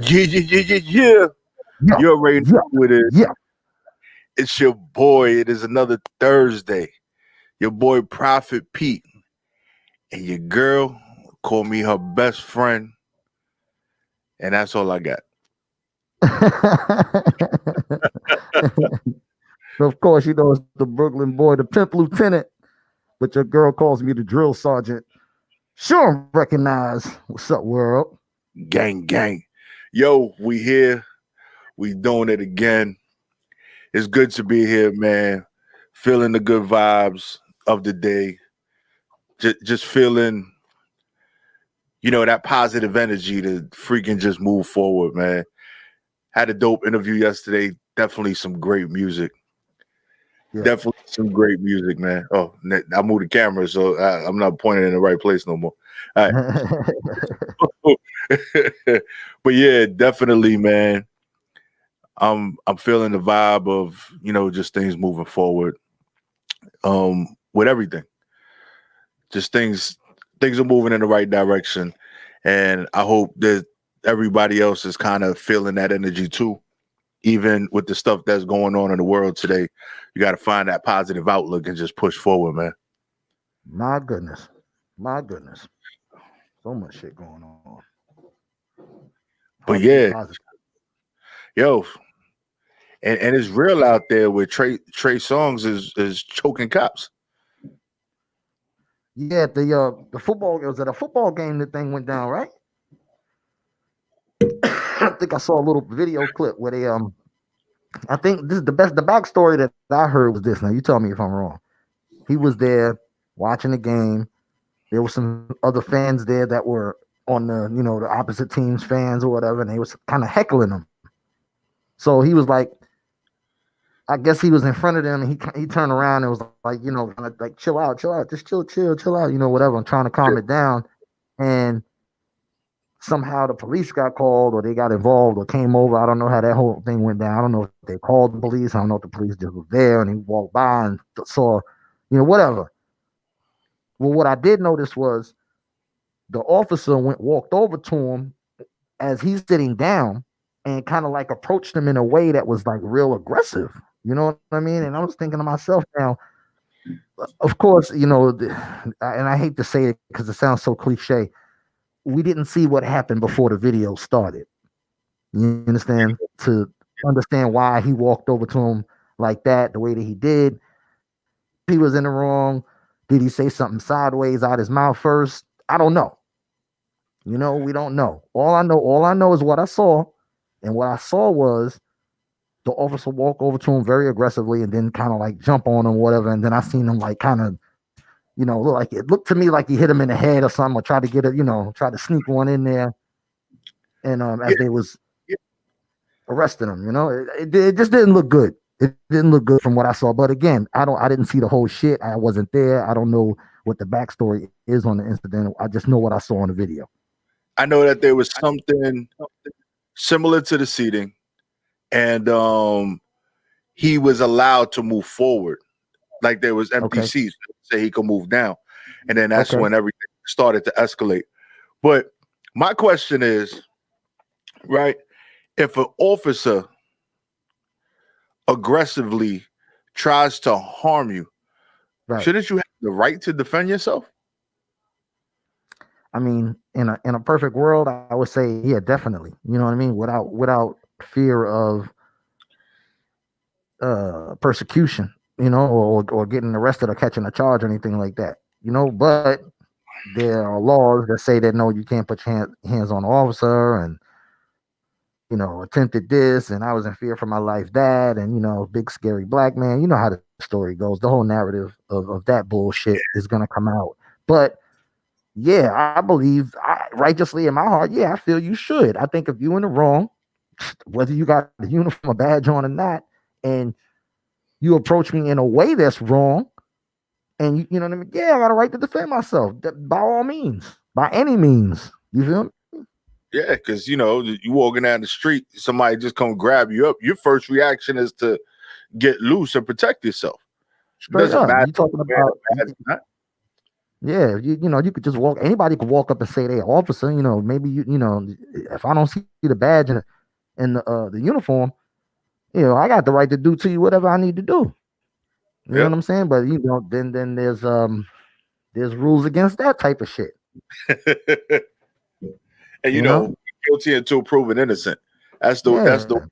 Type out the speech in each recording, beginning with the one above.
Yeah, yeah, yeah, yeah, yeah. Yeah, You already know yeah, who it is. yeah. It's your boy. It is another Thursday. Your boy Prophet Pete and your girl call me her best friend, and that's all I got. Of course, you know it's the Brooklyn boy, the pimp lieutenant, but your girl calls me the drill sergeant. Sure, recognize. What's up, world? Gang, gang. Yo, we here. We doing it again. It's good to be here, man. Feeling the good vibes of the day. Just feeling, that positive energy to freaking just move forward, man. Had a dope interview yesterday. Definitely some great music. Yeah. Definitely some great music, man. Oh, I moved the camera, so I'm not pointing in the right place no more. All right. But yeah, definitely, man. I'm feeling the vibe of, just things moving forward. With everything. Just things are moving in the right direction. And I hope that everybody else is kind of feeling that energy too. Even with the stuff that's going on in the world today, you got to find that positive outlook and just push forward, man. My goodness. My goodness. So much shit going on. Hard But to be yeah, positive. yo, and it's real out there where Trey Songs is choking cops. Yeah, the football, it was at a football game the thing went down, right? I think I saw a little video clip where they I think this is the backstory that I heard was this. Now you tell me if I'm wrong. He was there watching the game. There were some other fans there that were on the opposite team's fans or whatever, and they was kind of heckling him. So he was like, I guess he was in front of them, and he turned around and was like, kinda like chill out, just chill out, whatever. I'm trying to calm it down, and somehow the police got called or they got involved or came over. I don't know how that whole thing went down. I don't know if they called the police. I don't know if the police just was there and he walked by and saw, whatever. Well, what I did notice was the officer walked over to him as he's sitting down and kind of like approached him in a way that was like real aggressive. You know what I mean? And I was thinking to myself now, of course, and I hate to say it because it sounds so cliche. We didn't see what happened before the video started. You understand? To understand why he walked over to him like that, the way that he did. He was in the wrong. Did he say something sideways out his mouth first? I don't know. We don't know. All I know is what I saw. And what I saw was the officer walk over to him very aggressively and then kind of like jump on him, whatever. And then I seen him like kind of, look like it looked to me like he hit him in the head or something, or tried to get it, try to sneak one in there. And Yeah, as they was yeah. arresting him. It just didn't look good. It didn't look good from what I saw. But again, I didn't see the whole shit. I wasn't there. I don't know what the backstory is on the incident. I just know what I saw on the video. I know that there was something similar to the seating, and he was allowed to move forward. Like there was empty Okay. seats that say he could move down. And then that's Okay. when everything started to escalate. But my question is, right, if an officer aggressively tries to harm you, Right. shouldn't you have the right to defend yourself? I mean, in a perfect world, I would say, yeah, definitely. You know what I mean? Without fear of persecution, or getting arrested or catching a charge or anything like that. But there are laws that say that no, you can't put your hands on an officer, and attempted this, and I was in fear for my life, that, and big scary black man. You know how the story goes. The whole narrative of that bullshit is gonna come out. But yeah, I believe righteously in my heart, yeah, I feel you should. I think if you in the wrong, whether you got the uniform or badge on or not, and you approach me in a way that's wrong, and you know what I mean, yeah, I got a right to defend myself. By all means, by any means. You feel me? Yeah, because you walking down the street, somebody just come grab you up. Your first reaction is to get loose and protect yourself. It Straight doesn't up. matter You talking where about the badge is not. Yeah, you could just walk. Anybody could walk up and say they officer. Maybe if I don't see the badge and the uniform, I got the right to do to you whatever I need to do. You know what Yep. I'm saying? But then there's rules against that type of shit. And You know? guilty until proven innocent. That's the Yeah. word.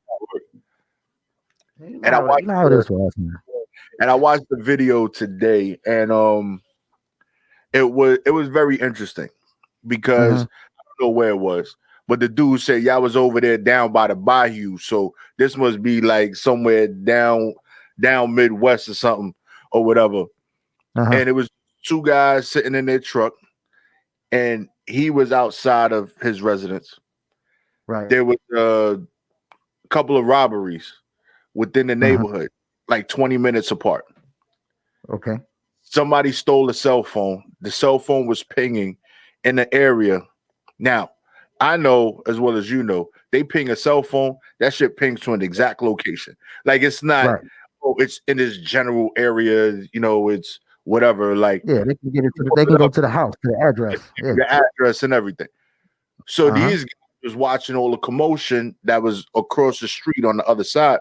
And I You watched know how it is for us, man. the video today, and it was very interesting because Mm-hmm. I don't know where it was, but the dude said y'all was over there down by the bayou, so this must be like somewhere down Midwest or something or whatever. Uh-huh. And it was two guys sitting in their truck, and he was outside of his residence. Right. There was a couple of robberies within the Uh-huh. neighborhood, like 20 minutes apart. Okay. Somebody stole a cell phone. The cell phone was pinging in the area. Now, I know as well as they ping a cell phone, that shit pings to an exact location. Like it's not, Right. oh, it's in this general area, it's whatever. Like Yeah, they can get it to look they can it go up, to the house, to the address. Yeah. the address and everything. So Uh-huh. these guys was watching all the commotion that was across the street on the other side.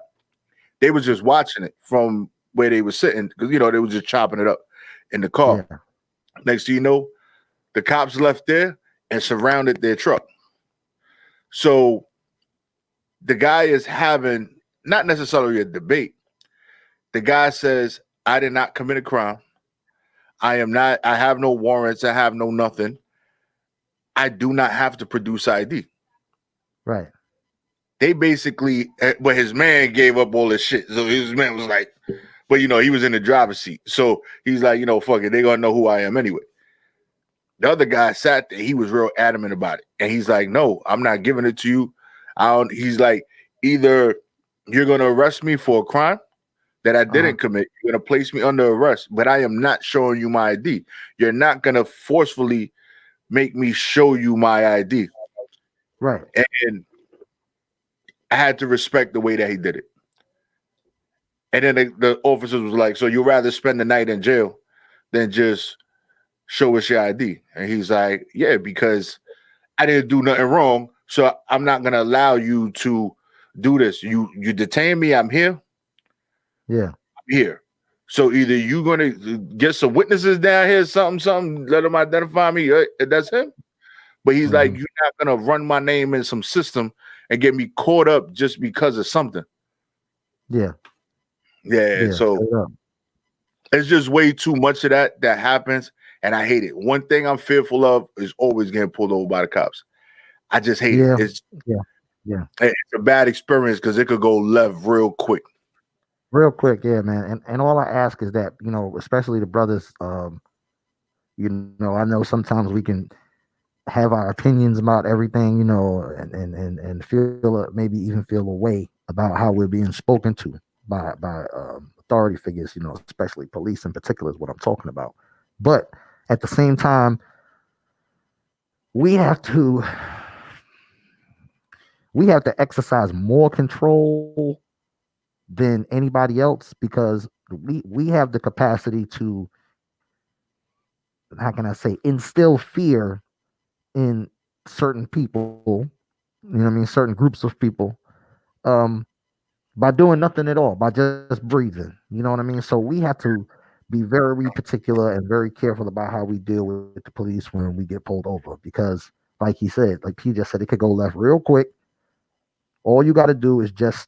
They was just watching it from where they were sitting because they was just chopping it up in the car. Yeah. Next thing you know, the cops left there and surrounded their truck. So the guy is having not necessarily a debate. The guy says, I did not commit a crime. I have no warrants. I have no nothing. I do not have to produce ID. Right. They basically, but his man gave up all this shit. So his man was like, but he was in the driver's seat. So he's like, fuck it. They're going to know who I am anyway. The other guy sat there. He was real adamant about it. And he's like, no, I'm not giving it to you. He's like, either you're going to arrest me for a crime that I didn't commit. You're going to place me under arrest, but I am not showing you my ID. You're not going to forcefully make me show you my ID. Right. And I had to respect the way that he did it. And then the officers was like, so you'd rather spend the night in jail than just show us your ID? And he's like, yeah, because I didn't do nothing wrong. So I'm not going to allow you to do this. You detain me. I'm here. Yeah. I'm here. So either you're going to get some witnesses down here, something, let them identify me. That's him. But he's like, you're not going to run my name in some system and get me caught up just because of something. Yeah. Yeah. So it's just way too much of that happens. And I hate it. One thing I'm fearful of is always getting pulled over by the cops. I just hate it. It's a bad experience because it could go left real quick. Real quick, yeah, man. And all I ask is that, especially the brothers, I know sometimes we can have our opinions about everything, and feel maybe even feel a way about how we're being spoken to by authority figures, especially police in particular is what I'm talking about. But at the same time, we have to exercise more control than anybody else because we have the capacity to, how can I say, instill fear in certain people, certain groups of people, by doing nothing at all, by just breathing. You know what I mean? So we have to be very particular and very careful about how we deal with the police when we get pulled over because, like he said, like P just said, it could go left real quick. All you got to do is just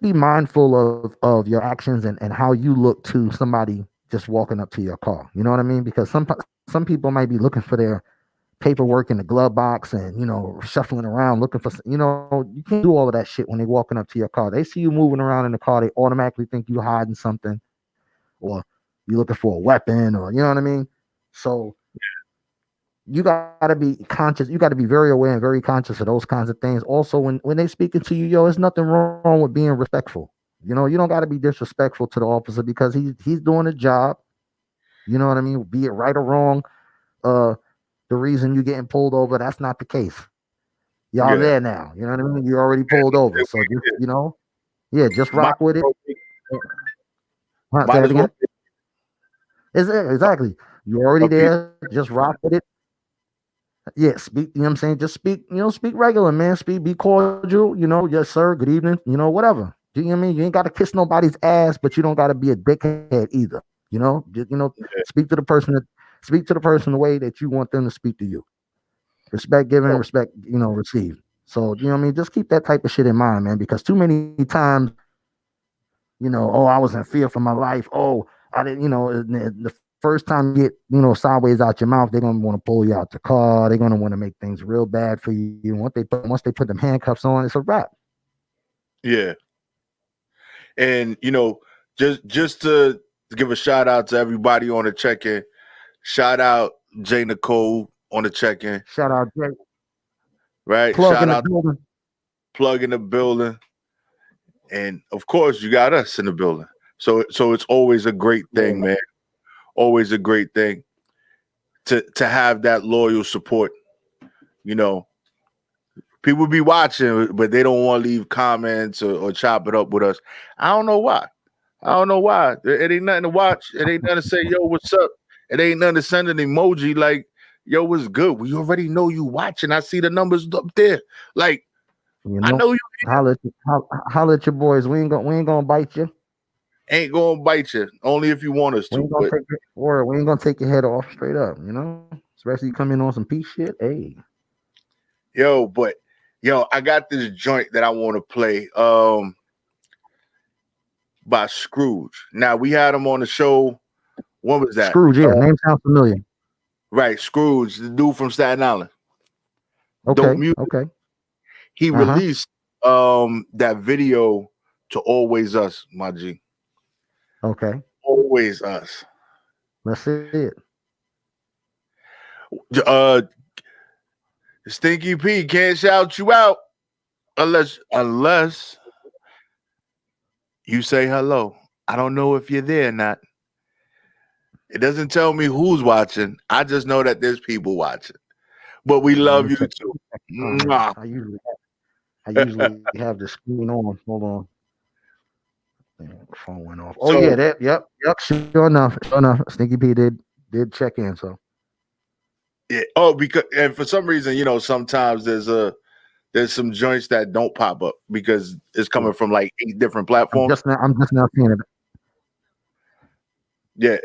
be mindful of your actions and how you look to somebody just walking up to your car. You know what I mean? Because some people might be looking for their paperwork in the glove box and shuffling around looking for, you can't do all of that shit when they walking up to your car. They see you moving around in the car, they automatically think you hiding something or you looking for a weapon, or you know what I mean? So you got to be conscious. You got to be very aware and very conscious of those kinds of things. Also, when they speaking to you, there's nothing wrong with being respectful. You don't got to be disrespectful to the officer because he's doing a job. You know what I mean? Be it right or wrong, the reason you're getting pulled over, that's not the case. Y'all there now. You know what I mean? You already pulled over. So just, just Might rock with it. as well, Say might it as well again. Exactly. You're already there. Just rock with it. Yeah, speak. You know what I'm saying? Just speak. Speak regular, man. Be cordial. Yes, sir. Good evening. Whatever. You know what I mean? You ain't got to kiss nobody's ass, but you don't got to be a dickhead either. Just, speak to the person the way that you want them to speak to you. Respect given, respect, received. So, you know what I mean? Just keep that type of shit in mind, man, because too many times, I was in fear for my life. Oh, I didn't, the first time you get, sideways out your mouth, they're going to want to pull you out the car. They're going to want to make things real bad for you. Once they put them handcuffs on, it's a wrap. Yeah. And, just to give a shout out to everybody on the check-in. Shout out Jay Nicole on the check-in. Shout out Jay. Right. Shout out Plug in the building. And of course, you got us in the building. So it's always a great thing, man. Always a great thing to have that loyal support. People be watching, but they don't want to leave comments or chop it up with us. I don't know why. It ain't nothing to watch. It ain't nothing to say, yo, what's up? It ain't nothing to send an emoji like, yo, what's good? We already know you watching. I see the numbers up there. Like, I know you. Holler at your boys. We ain't gonna bite you. Ain't gonna bite you. Only if you want us to. We ain't gonna take your head off straight up. Especially you come in on some peace shit. Hey, I got this joint that I want to play. By Scrooge. Now we had him on the show. When was that? Scrooge, yeah. Name sounds familiar. Right, Scrooge, the dude from Staten Island. Okay. He released that video to Always Us, my G. Okay. Always Us. Let's see it. Stinky P can't shout you out unless you say hello. I don't know if you're there or not. It doesn't tell me who's watching. I just know that there's people watching. But we love you too. I usually have the screen on. Hold on. Phone went off. Oh, yeah, yep. Sure enough. Stinky P did check in. So yeah. And for some reason, sometimes there's some joints that don't pop up because it's coming from like 8 different platforms. I'm just now seeing it. Yeah.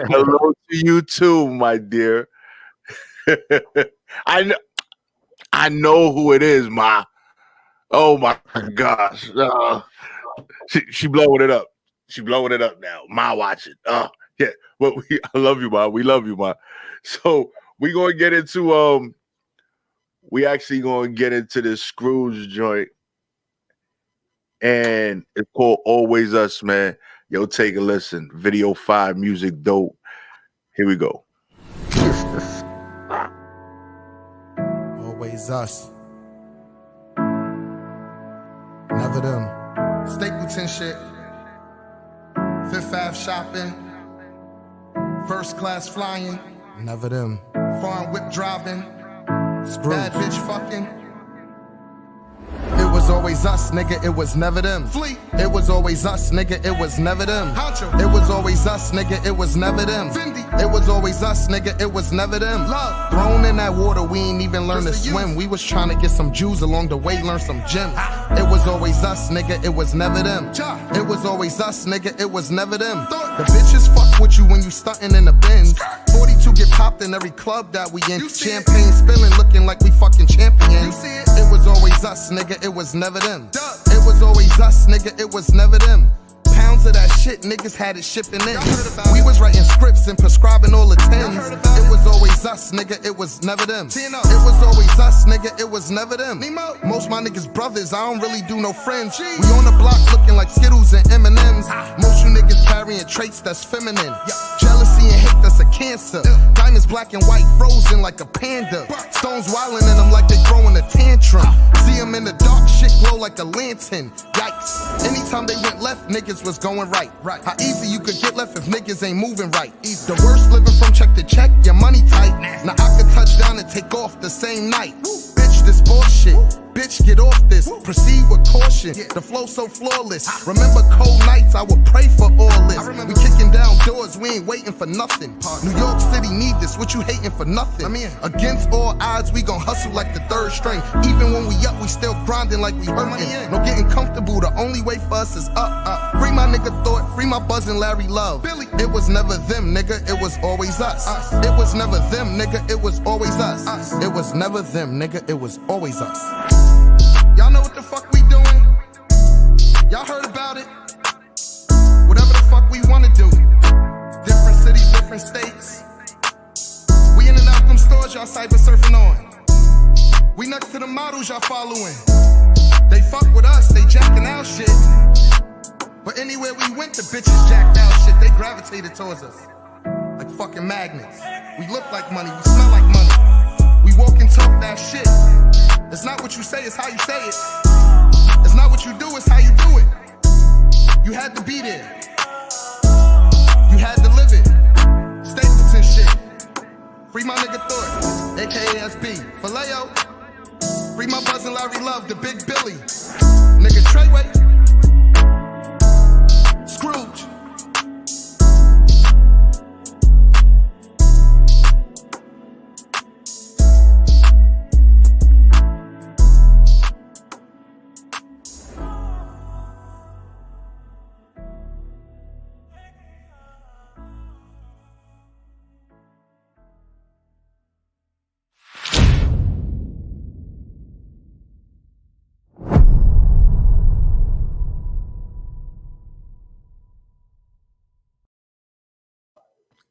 Hello to you too, my dear. I know who it is, Ma. Oh my gosh. She blowing it up. She blowing it up now. Ma, watch it. Yeah. But I love you, Ma. We love you, Ma. So we gonna get into we actually gonna get into this Scrooge joint. And it's called Always Us, man. Yo, take a listen. Video 5, music dope. Here we go. Always us. Never them. Stapleton shit. Fifth Ave shopping. First class flying. Never them. Foreign whip driving. Scrooge. Bad bitch fucking. It was always us, nigga, it was never them. Fleet. It was always us, nigga, it was never them. Honcho. It was always us, nigga, it was never them. Fendi. It was always us, nigga, it was never them. Love. Thrown in that water, we ain't even learn to swim. We was trying to get some Jews along the way, learn some gems. It was always us, nigga, it was never them. It was always us, nigga, it was never them. The bitches fuck with you when you stuntin' in the Benz. 42 get popped in every club that we in. Champagne spilling, looking like we fucking champions. It was always us, nigga, it was never them. It was always us, nigga, it was never them. Pounds of that shit, niggas had it shipping in. We was writing scripts and prescribing all the tens. It was always us, nigga, it was never them. It was always us, nigga, it was never them. Most my niggas brothers, I don't really do no friends. We on the block looking like Skittles and M&Ms. Most you niggas carrying traits that's feminine. Jealousy and hate, that's a cancer. Diamonds black and white, frozen like a panda. Stones wildin' in them like they throwing a tantrum. See them in the dark, shit glow like a lantern. Yikes. Anytime they went left, niggas was going right. How easy you could get left if niggas ain't moving right. The worst living from check to check, your money tight. Now I could touch down and take off the same night. Bitch, this bullshit. bitch, get off this. Proceed with caution, the flow so flawless. Remember cold nights, I would pray for all this. We kicking down doors, we ain't waiting for nothing. New York City need this, what you hating for nothing? Against all odds, we gon' hustle like the third string. Even when we up, we still grinding like we hurting. No getting comfortable, the only way for us is up. Free my nigga Thought, free my buzzin' Larry Love. It was never them, nigga, it was always us. It was never them, nigga, it was always us. It was never them, nigga, it was always us. Y'all know what the fuck we doing? Y'all heard about it? Whatever the fuck we wanna do. Different cities, different states. We in and out them stores y'all cyber surfing on. We next to the models y'all following. They fuck with us, they jacking out shit. But anywhere we went, the bitches jacked out shit. They gravitated towards us like fucking magnets. We look like money, we smell like money. We walk and talk that shit. It's not what you say, it's how you say it. It's not what you do, it's how you do it. You had to be there. You had to live it. Stapleton shit. Free my nigga Thought, aka SB. Vallejo. Free my buzzin' Larry Love, the Big Billy. Nigga Treyway. Scrooge.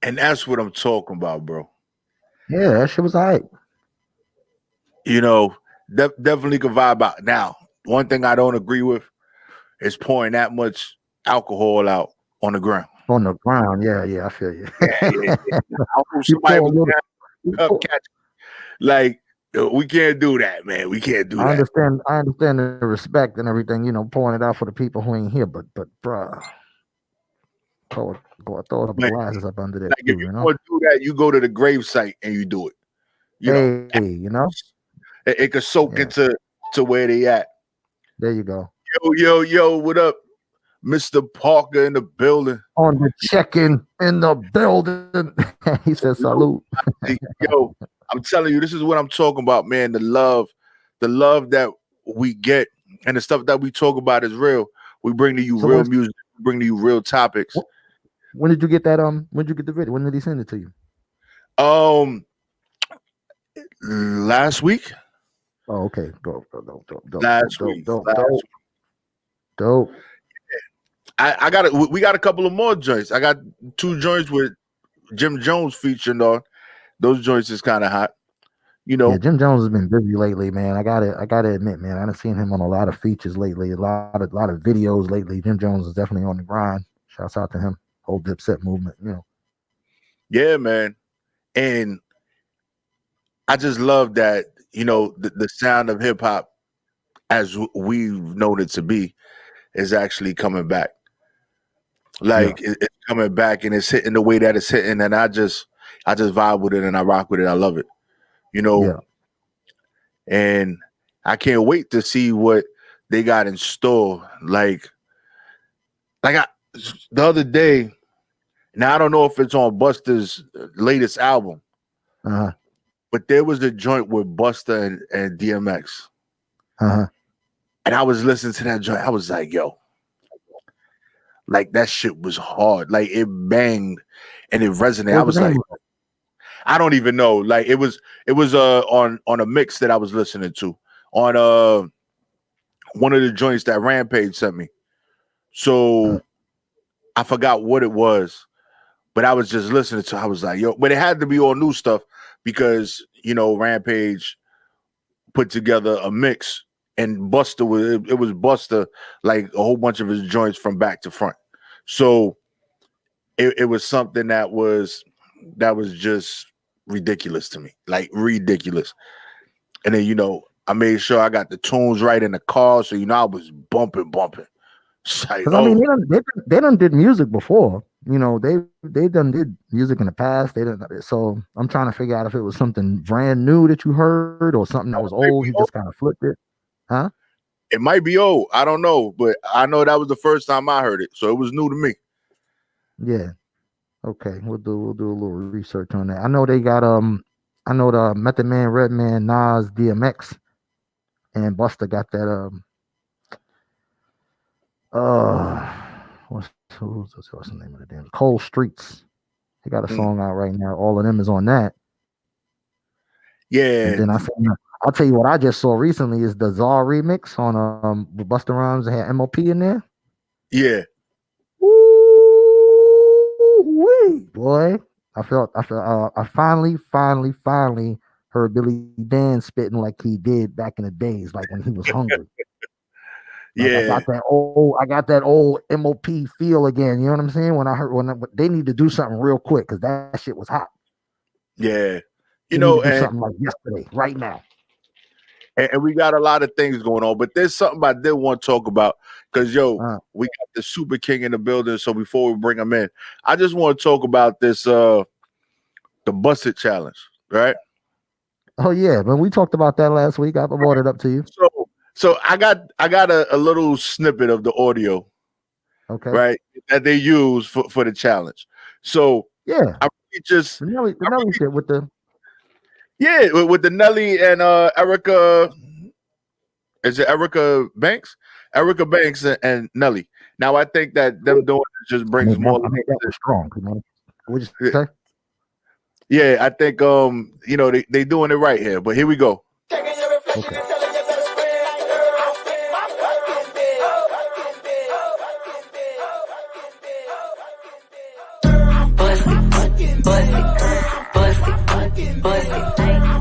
And that's what I'm talking about, bro. Yeah, that shit was all right. You know, definitely could vibe out. Now, one thing I don't agree with is pouring that much alcohol out on the ground. On the ground, yeah, I feel you. Yeah. I hope somebody was catch. Like, we can't do that, man. We can't do that. I understand the respect and everything, you know, pouring it out for the people who ain't here, but bruh. Throw a couple glasses up under there. Like too, if you want to do that, you go to the grave site and you do it. You know, it could soak into where they at. There you go. Yo, what up, Mr. Parker in the building? On the check-in in the building. He said salute. Yo, I'm telling you, this is what I'm talking about, man. The love that we get and the stuff that we talk about is real. We bring to you real music. We bring to you real topics. When did you get that? When did you get the video? When did he send it to you? Last week. Oh, okay. Dope. Last week. Dope. I got it. We got a couple of more joints. I got 2 joints with Jim Jones featuring on. Those joints is kind of hot. You know, yeah, Jim Jones has been busy lately, man. I gotta admit, man, I've seen him on a lot of features lately, a lot of videos lately. Jim Jones is definitely on the grind. Shouts out to him. Whole Dipset movement, you know. Yeah, man. And I just love that, you know, the sound of hip hop as we've known it to be is actually coming back. Like it's coming back and it's hitting the way that it's hitting, and I just vibe with it and I rock with it. I love it. You know, and I can't wait to see what they got in store. Like the other day, now I don't know if it's on Busta's latest album, but there was a joint with Busta and DMX. And I was listening to that joint. I was like, yo, like that shit was hard. Like it banged and it resonated. I was like, I don't even know. Like it was on a mix that I was listening to on one of the joints that Rampage sent me. So I forgot what it was, but I was just listening to. I was like, yo, but it had to be all new stuff because you know Rampage put together a mix and Busta was Busta like a whole bunch of his joints from back to front. So it was something that was just ridiculous to me, like ridiculous. And then, you know, I made sure I got the tunes right in the car. So, you know, I was bumping. Like, I mean, they done did music before. You know, they done did music in the past. They didn't. So I'm trying to figure out if it was something brand new that you heard or something that was old. He just kind of flipped it. Huh? It might be old. I don't know, but I know that was the first time I heard it, so it was new to me. Yeah. Okay. We'll do a little research on that. I know they got I know the Method Man, Redman, Nas, DMX, and Busta got that what's the name of the damn Cold Streets. They got a song out right now. All of them is on that. Yeah. And then I'll tell you what I just saw recently is the Czar remix on with Busta Rhymes. They had MOP in there. Yeah. Woo-wee, boy. I finally heard Billy Dan spitting like he did back in the days, like when he was hungry. Like Yeah. I got that old MOP feel again. You know what I'm saying? When they need to do something real quick because that shit was hot. Yeah. You know, do something like yesterday, right now. And we got a lot of things going on, but there's something I did want to talk about because we got the Super King in the building. So before we bring him in, I just want to talk about this the Bust It challenge, right? Oh yeah, but we talked about that last week. I brought it up to you. So I got a little snippet of the audio, okay, right, that they use for the challenge. So yeah, I really just the Nelly shit with the with the Nelly and Erica. Is it Erica Banks? Erica Banks and Nelly. Now I think that them doing it just brings more. I mean, that was strong. What'd you say? Yeah, I think they doing it right here. But here we go. Okay.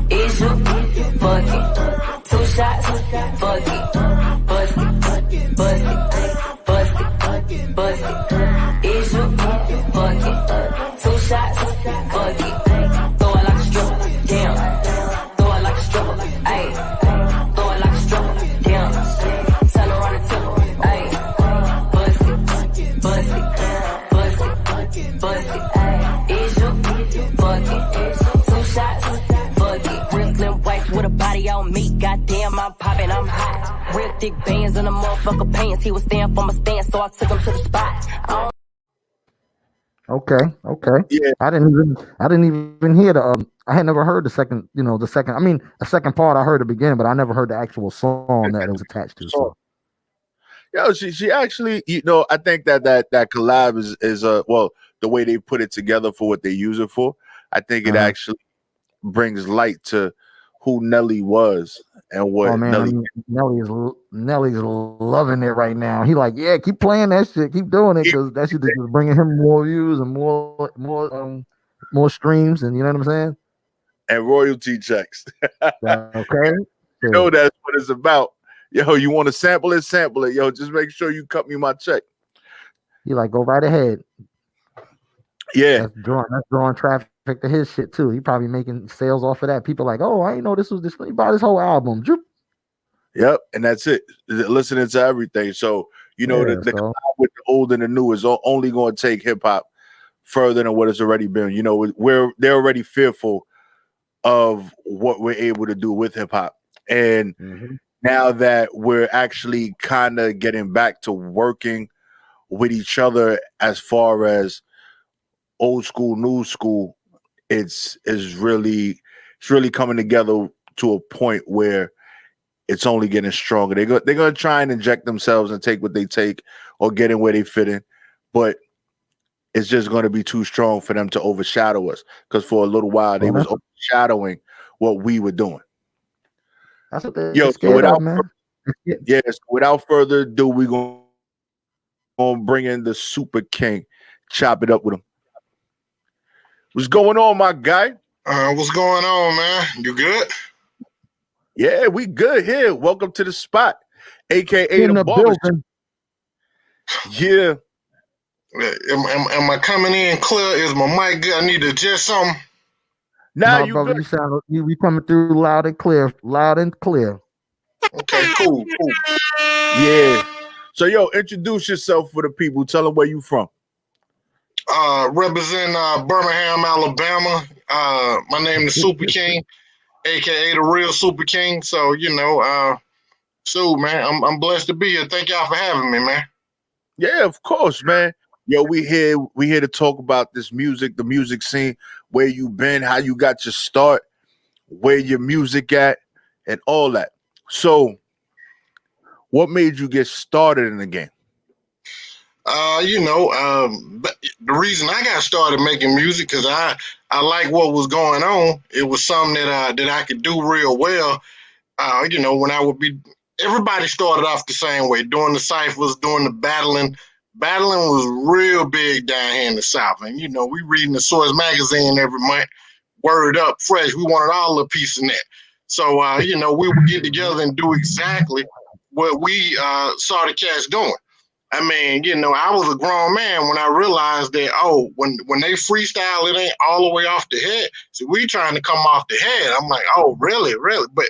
Is you fucking 2 shots? Fuck it. Bust it. Is you fucking 2 shots? Fuck it. Throw it like a stripper. Damn. Throw it like a stripper. Ayy. Throw it like a stripper. Damn. Tell her on the tip. Ayy. Bust it. Is you fucking 2 shots? With a body on me, goddamn, I'm popping, I'm hot. Real thick bands in the motherfucker pants. He was staying for my stand, so I took him to the spot. Okay. Yeah. I didn't even hear the I had never heard the second. I mean, the second part I heard the beginning, but I never heard the actual song that it was attached to. So. Yeah, she actually, I think that collab is well, the way they put it together for what they use it for. I think it actually brings light to who Nelly was and what. Oh man, Nelly's loving it right now. He like, yeah, keep playing that shit, keep doing it, because that shit is just bringing him more views and more streams, and you know what I'm saying? And royalty checks. Okay, that's what it's about. Yo, you want to sample it? Yo, just make sure you cut me my check. You like, go right ahead. Yeah, that's drawing traffic to his shit too. He probably making sales off of that. People like, oh, I didn't know this was this. He bought his whole album. Yep, and that's it. Listening to everything. So the collab with the old and the new is only going to take hip hop further than what it's already been. They're already fearful of what we're able to do with hip hop, and now that we're actually kind of getting back to working with each other as far as old school, new school, it's really coming together to a point where it's only getting stronger. They're gonna try and inject themselves and take what they take or get in where they fit in, but it's just going to be too strong for them to overshadow us, because for a little while they was overshadowing what we were doing. That's what they're scared of, man. Yes, without further ado, we're going to bring in the Super King. Chop it up with him. What's going on, my guy? What's going on, man? You good? Yeah, we good here. Welcome to the spot, aka in the building. Yeah. Am I coming in clear? Is my mic good? I need to adjust something. Now you brother, good. You coming through loud and clear. Okay, cool. Yeah. So, yo, introduce yourself for the people. Tell them where you from. Represent Birmingham, Alabama. My name is Super King, aka the Real Super King. So, So, man, I'm blessed to be here. Thank y'all for having me, man. Yeah, of course, man. Yo, we here to talk about this music, the music scene, where you been, how you got your start, where your music at, and all that. So, what made you get started in the game? The reason I got started making music because I like what was going on. It was something that I could do real well. When I would be, everybody started off the same way, doing the ciphers, doing the battling. Battling was real big down here in the South. And, we reading the Source magazine every month, Word Up, Fresh. We wanted all a piece in that. So, we would get together and do exactly what we saw the cats doing. I mean, I was a grown man when I realized that, when they freestyle, it ain't all the way off the head. So we trying to come off the head. I'm like, oh, really? But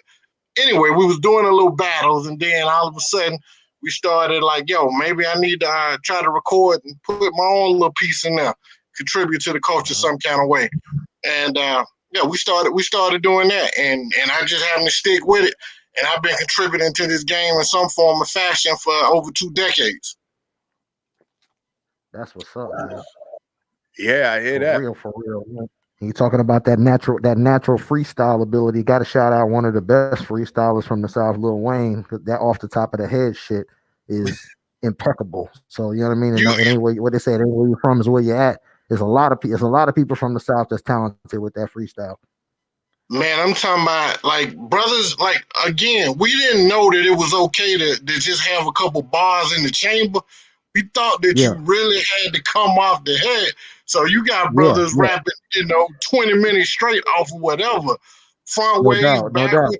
anyway, we was doing a little battles, and then all of a sudden we started like, yo, maybe I need to try to record and put my own little piece in there, contribute to the culture some kind of way. And we started doing that, and I just happened to stick with it. And I've been contributing to this game in some form or fashion for over 2 decades. That's what's up, man. Yeah, I hear that. For real. Man. You talking about that natural freestyle ability? Got to shout out one of the best freestylers from the South, Lil Wayne. That off the top of the head shit is impeccable. So you know what I mean? It ain't what they say. It ain't where you're from is where you're at. There's a lot of people from the South that's talented with that freestyle. Man, I'm talking about like brothers. Like again, we didn't know that it was okay to just have a couple bars in the chamber. We thought that you really had to come off the head. So you got brothers rapping, 20 minutes straight off of whatever. Front ways, backwards,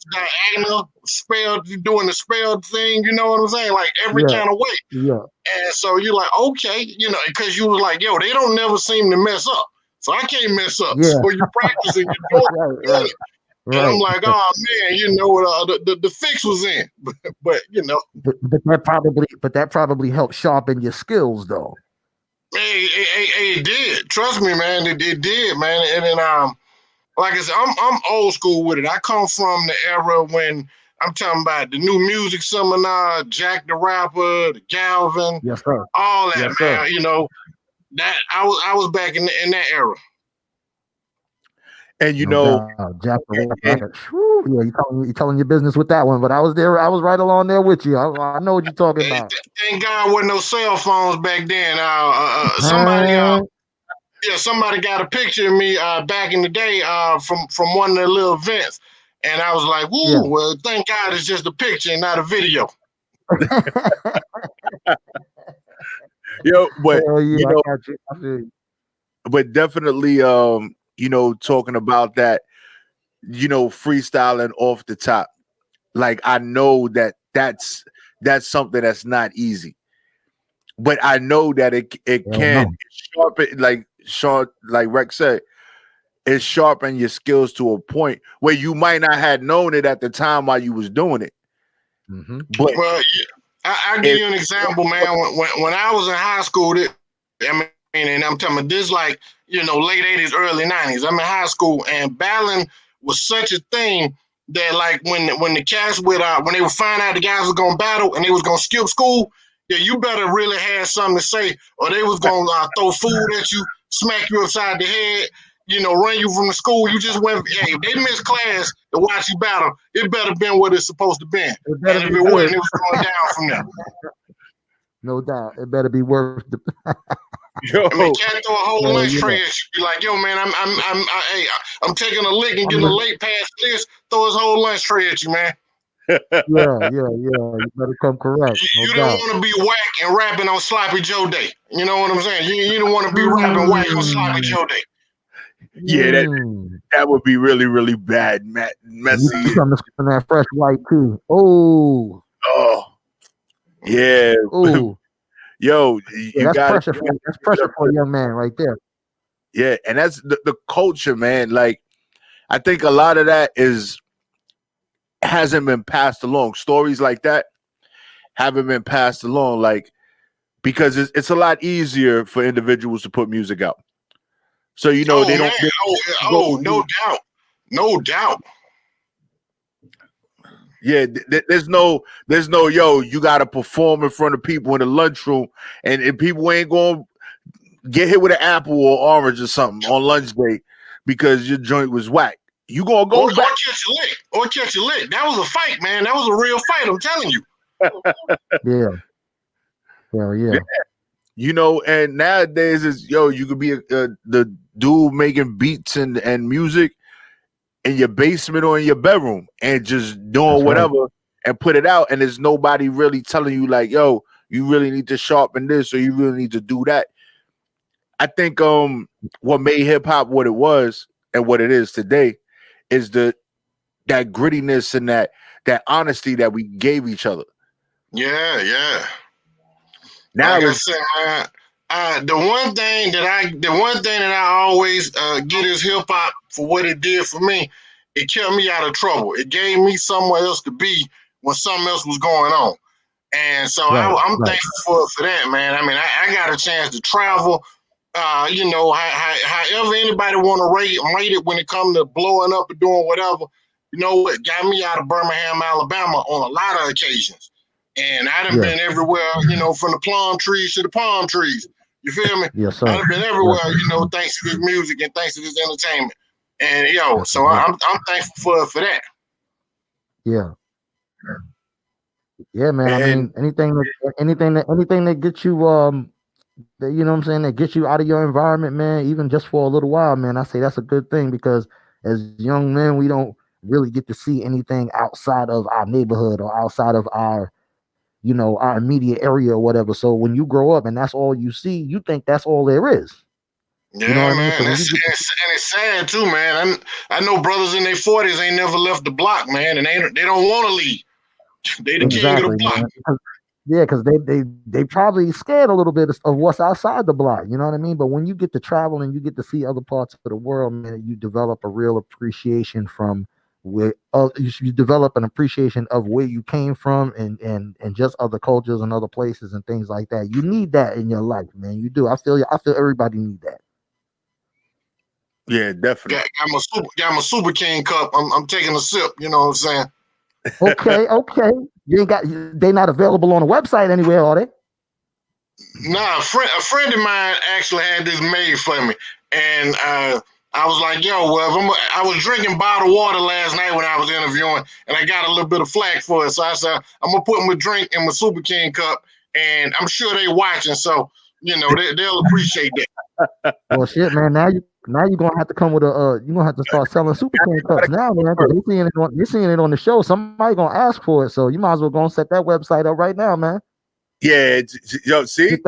diagonal, spelled, doing the spelled thing, you know what I'm saying? Like every kind of way. Yeah. And so you're like, okay, because you was like, yo, they don't never seem to mess up. So I can't mess up. Yeah. So you practicing, you're doing it. And I'm like, oh man, the fix was in, but But that probably helped sharpen your skills, though. Hey, it did. Trust me, man. It did, man. And then, like I said, I'm old school with it. I come from the era when I'm talking about the New Music Seminar, Jack the Rapper, the Galvin, yes, sir. All that, yes, man. Sir. That I was back in that era. And Jack the Rapper. You telling your business with that one, but I was there. I was right along there with you. I know what you're talking about. Thank God, wasn't no cell phones back then. Somebody got a picture of me back in the day from one of their little events, and I was like, "Woo! Well, thank God it's just a picture and not a video." But definitely, talking about that, freestyling off the top. Like I know that's something that's not easy, but I know that it can sharpen, like Shawn, like Rex said, it sharpen your skills to a point where you might not have known it at the time while you was doing it. Mm-hmm. But I'll give you an example, man. When I was in high school, and I'm talking about this like, late 80s, early 90s. I'm in high school, and battling was such a thing that like when the cats would when they would find out the guys was gonna battle and they was gonna skip school, you better really have something to say, or they was gonna throw food at you, smack you upside the head, run you from the school. You just went. Hey, if they missed class to watch you battle, it better been what it's supposed to be. And if it wasn't, it was going down from there. No doubt, it better be worth the. Can't throw a whole lunch tray at you. Be like, yo, man, I'm taking a lick and getting a late pass. This throw his whole lunch tray at you, man. Yeah. You better come correct. You don't want to be whack and rapping on Sloppy Joe Day. You know what I'm saying? You don't want to be rapping whack on Sloppy Joe Day. Yeah, that would be really, really bad, messy. You come to that fresh white too. Oh, yeah. Oh. Yo, that's pressure for a young man right there. Yeah, and that's the culture, man. Like, I think a lot of that hasn't been passed along. Stories like that haven't been passed along, like, because it's a lot easier for individuals to put music out. So they don't. No doubt. Yeah, there's no, yo, you got to perform in front of people in the lunchroom, and people ain't going to get hit with an apple or orange or something on lunch break because your joint was whack. You going to go back. Or catch a lick. That was a fight, man. That was a real fight, I'm telling you. Yeah. Hell yeah. You know, and nowadays is, yo, you could be the dude making beats and music in your basement or in your bedroom and just doing That's whatever and put it out, and there's nobody really telling you like, yo, you really need to sharpen this or you really need to do that. I think what made hip hop what it was and what it is today is that grittiness and that honesty that we gave each other. Yeah. Now, like I said, the one thing that I always get is hip hop for what it did for me. It kept me out of trouble. It gave me somewhere else to be when something else was going on. And so I'm thankful for that, man. I mean, I got a chance to travel. You know, however anybody want to rate it when it comes to blowing up or doing whatever, you know what, got me out of Birmingham, Alabama on a lot of occasions. And I done been everywhere, you know, from the plum trees to the palm trees. You feel me? Yes, sir. I done been everywhere, you know, thanks to this music and thanks to this entertainment. And yo, so I'm thankful for that. Yeah. Yeah, man. I mean, anything that gets you that, you know what I'm saying, that gets you out of your environment, man, even just for a little while, man, I say that's a good thing, because as young men, we don't really get to see anything outside of our neighborhood or outside of our, you know, our immediate area or whatever. So when you grow up and that's all you see, you think that's all there is. Yeah, you know what man. I mean? So and it's sad too, man. I know brothers in their 40s ain't never left the block, man, and they don't want to leave. They the king of the block. Man. Yeah, because they probably scared a little bit of what's outside the block. You know what I mean? But when you get to travel and you get to see other parts of the world, man, you develop a real appreciation from where you develop an appreciation of where you came from and just other cultures and other places and things like that. You need that in your life, man. You do. I feel everybody need that. Yeah, definitely. Got my Super King cup. I'm taking a sip. You know what I'm saying? Okay. You ain't got. They not available on the website anywhere, are they? Nah, a friend of mine actually had this made for me, and I was like, yo, well, I was drinking bottled water last night when I was interviewing, and I got a little bit of flack for it. So I said, I'm gonna put my drink in my Super King cup, and I'm sure they watching, so you know they'll appreciate that. Well, shit, man. Now you're gonna have to come with you're gonna have to start selling Super King cups now, man. Because you're seeing it on the show. Somebody gonna ask for it, so you might as well go and set that website up right now, man. Yeah, yo, see,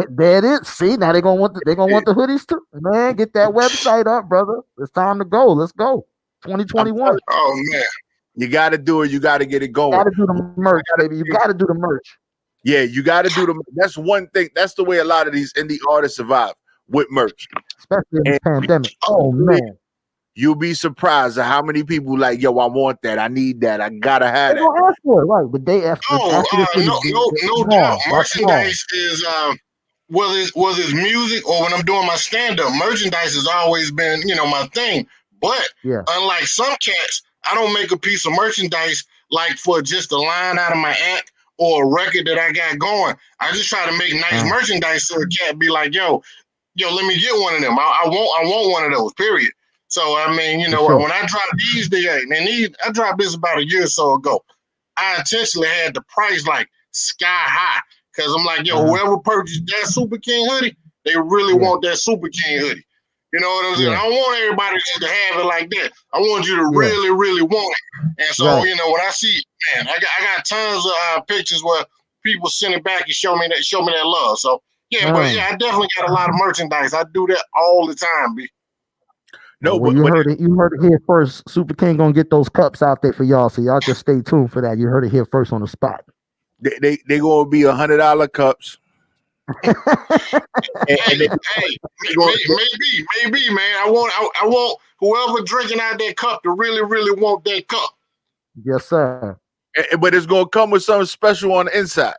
there it is. See, now they're gonna want the hoodies too, man. Get that website up, brother. It's time to go. Let's go. 2021. Oh man, you got to do it. You got to get it going. You got to do the merch, baby. You got to do the merch. Yeah, you got to do the. That's one thing. That's the way a lot of these indie artists survive, with merch, especially in the pandemic. Oh man. You'll be surprised at how many people like, yo, I want that, I need that, I gotta have that. Ask for it, right? The day after. No doubt. Merchandise is whether it's music or when I'm doing my stand-up, merchandise has always been, you know, my thing. But unlike some cats, I don't make a piece of merchandise like for just a line out of my act or a record that I got going. I just try to make nice merchandise so a cat be like, yo, let me get one of them. I want one of those, period. So, I mean, you know, when I dropped I dropped this about a year or so ago. I intentionally had the price like sky high because I'm like, yo, whoever purchased that Super King hoodie, they really want that Super King hoodie. You know what I'm saying? I don't want everybody just to have it like that. I want you to really, really want it. And so, you know, when I see, man, I got tons of pictures where people send it back and show me that love. So, but I definitely got a lot of merchandise. I do that all the time, B. No, well, you heard it here first. Super King gonna get those cups out there for y'all, so y'all just stay tuned for that. You heard it here first on the spot. They gonna be $100 cups. Maybe, man. I want whoever drinking out that cup to really, really want that cup. Yes, sir. But it's gonna come with something special on the inside.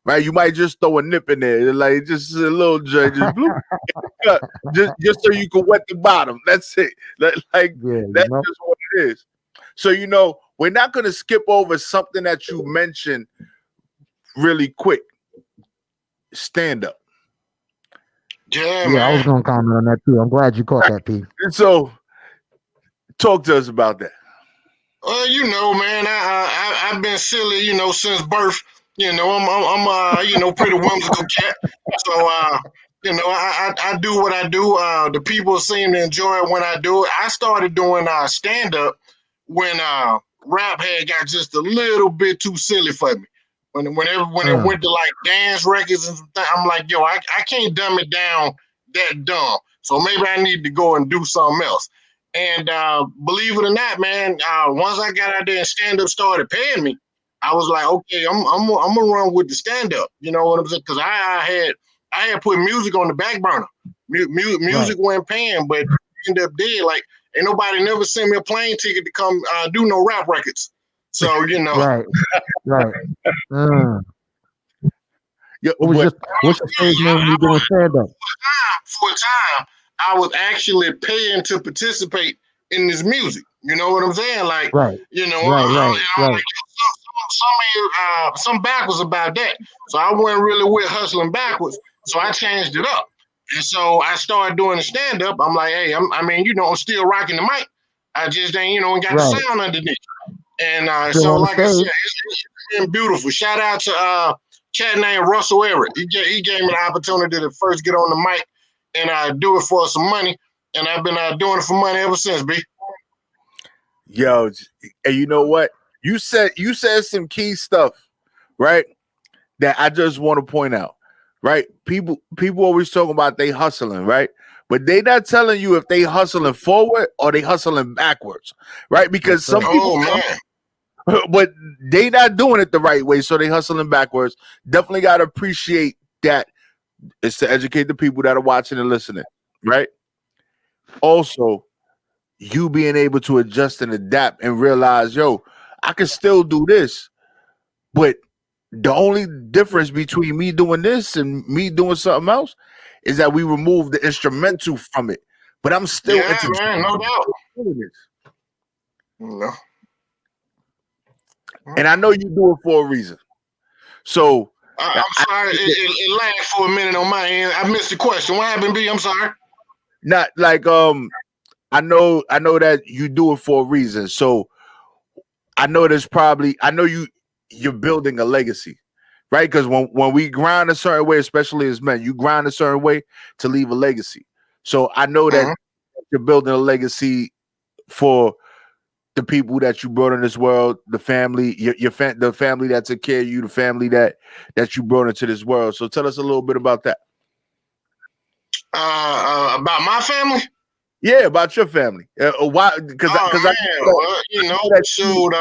Right, you might just throw a nip in there, like just a little drink, just so you can wet the bottom. That's it. That's just what it is. So you know, we're not going to skip over something that you mentioned really quick. Stand up. Yeah, Yeah, I was man. gonna comment on that too. I'm glad you caught that, P. So, talk to us about that. Well, you know, man, I've been silly, you know, since birth. You know, I'm you know, pretty whimsical cat. So, you know, I do what I do. The people seem to enjoy it when I do it. I started doing stand up when rap had got just a little bit too silly for me. When it went to like dance records and stuff, I'm like, yo, I can't dumb it down that dumb. So maybe I need to go and do something else. And believe it or not, man, once I got out there and stand up started paying me, I was like, okay, I'm gonna run with the stand up. You know what I'm saying? Because I had put music on the back burner. Music wasn't paying, but ended up dead. Like ain't nobody never sent me a plane ticket to come do no rap records. So you know, Right. Yeah, What's your stage name when you doing stand up? For a time, I was actually paying to participate in this music. You know what I'm saying? Like, you know, like, some backwards about that. So I wasn't really with hustling backwards. So I changed it up. And so I started doing the stand up. I'm like, hey, I mean, you know, I'm still rocking the mic. I just ain't, you know, got the sound underneath. And so, like I said, it's been beautiful. Shout out to cat named Russell Everett. He gave me the opportunity to first get on the mic and do it for some money. And I've been doing it for money ever since, B. Yo, and you know what? You said some key stuff, right? That I just want to point out, right? People always talk about they hustling, right? But they not telling you if they hustling forward or they hustling backwards, right? Because some people, but they not doing it the right way, so they hustling backwards. Definitely got to appreciate that. It's to educate the people that are watching and listening, right? Also, you being able to adjust and adapt and realize, yo, I can still do this, but the only difference between me doing this and me doing something else is that we remove the instrumental from it. But I'm still man, no doubt. No. And I know you do it for a reason. So I'm sorry, it lagged for a minute on my end. I missed the question. What happened, B? I'm sorry. Not like I know that you do it for a reason. So I know you're building a legacy, right? Because when we grind a certain way, especially as men, you grind a certain way to leave a legacy. So I know that you're building a legacy for the people that you brought in this world, the family, the family that took care of you, the family that you brought into this world. So tell us a little bit about that. About my family? Yeah, about your family. Why? Because you know, so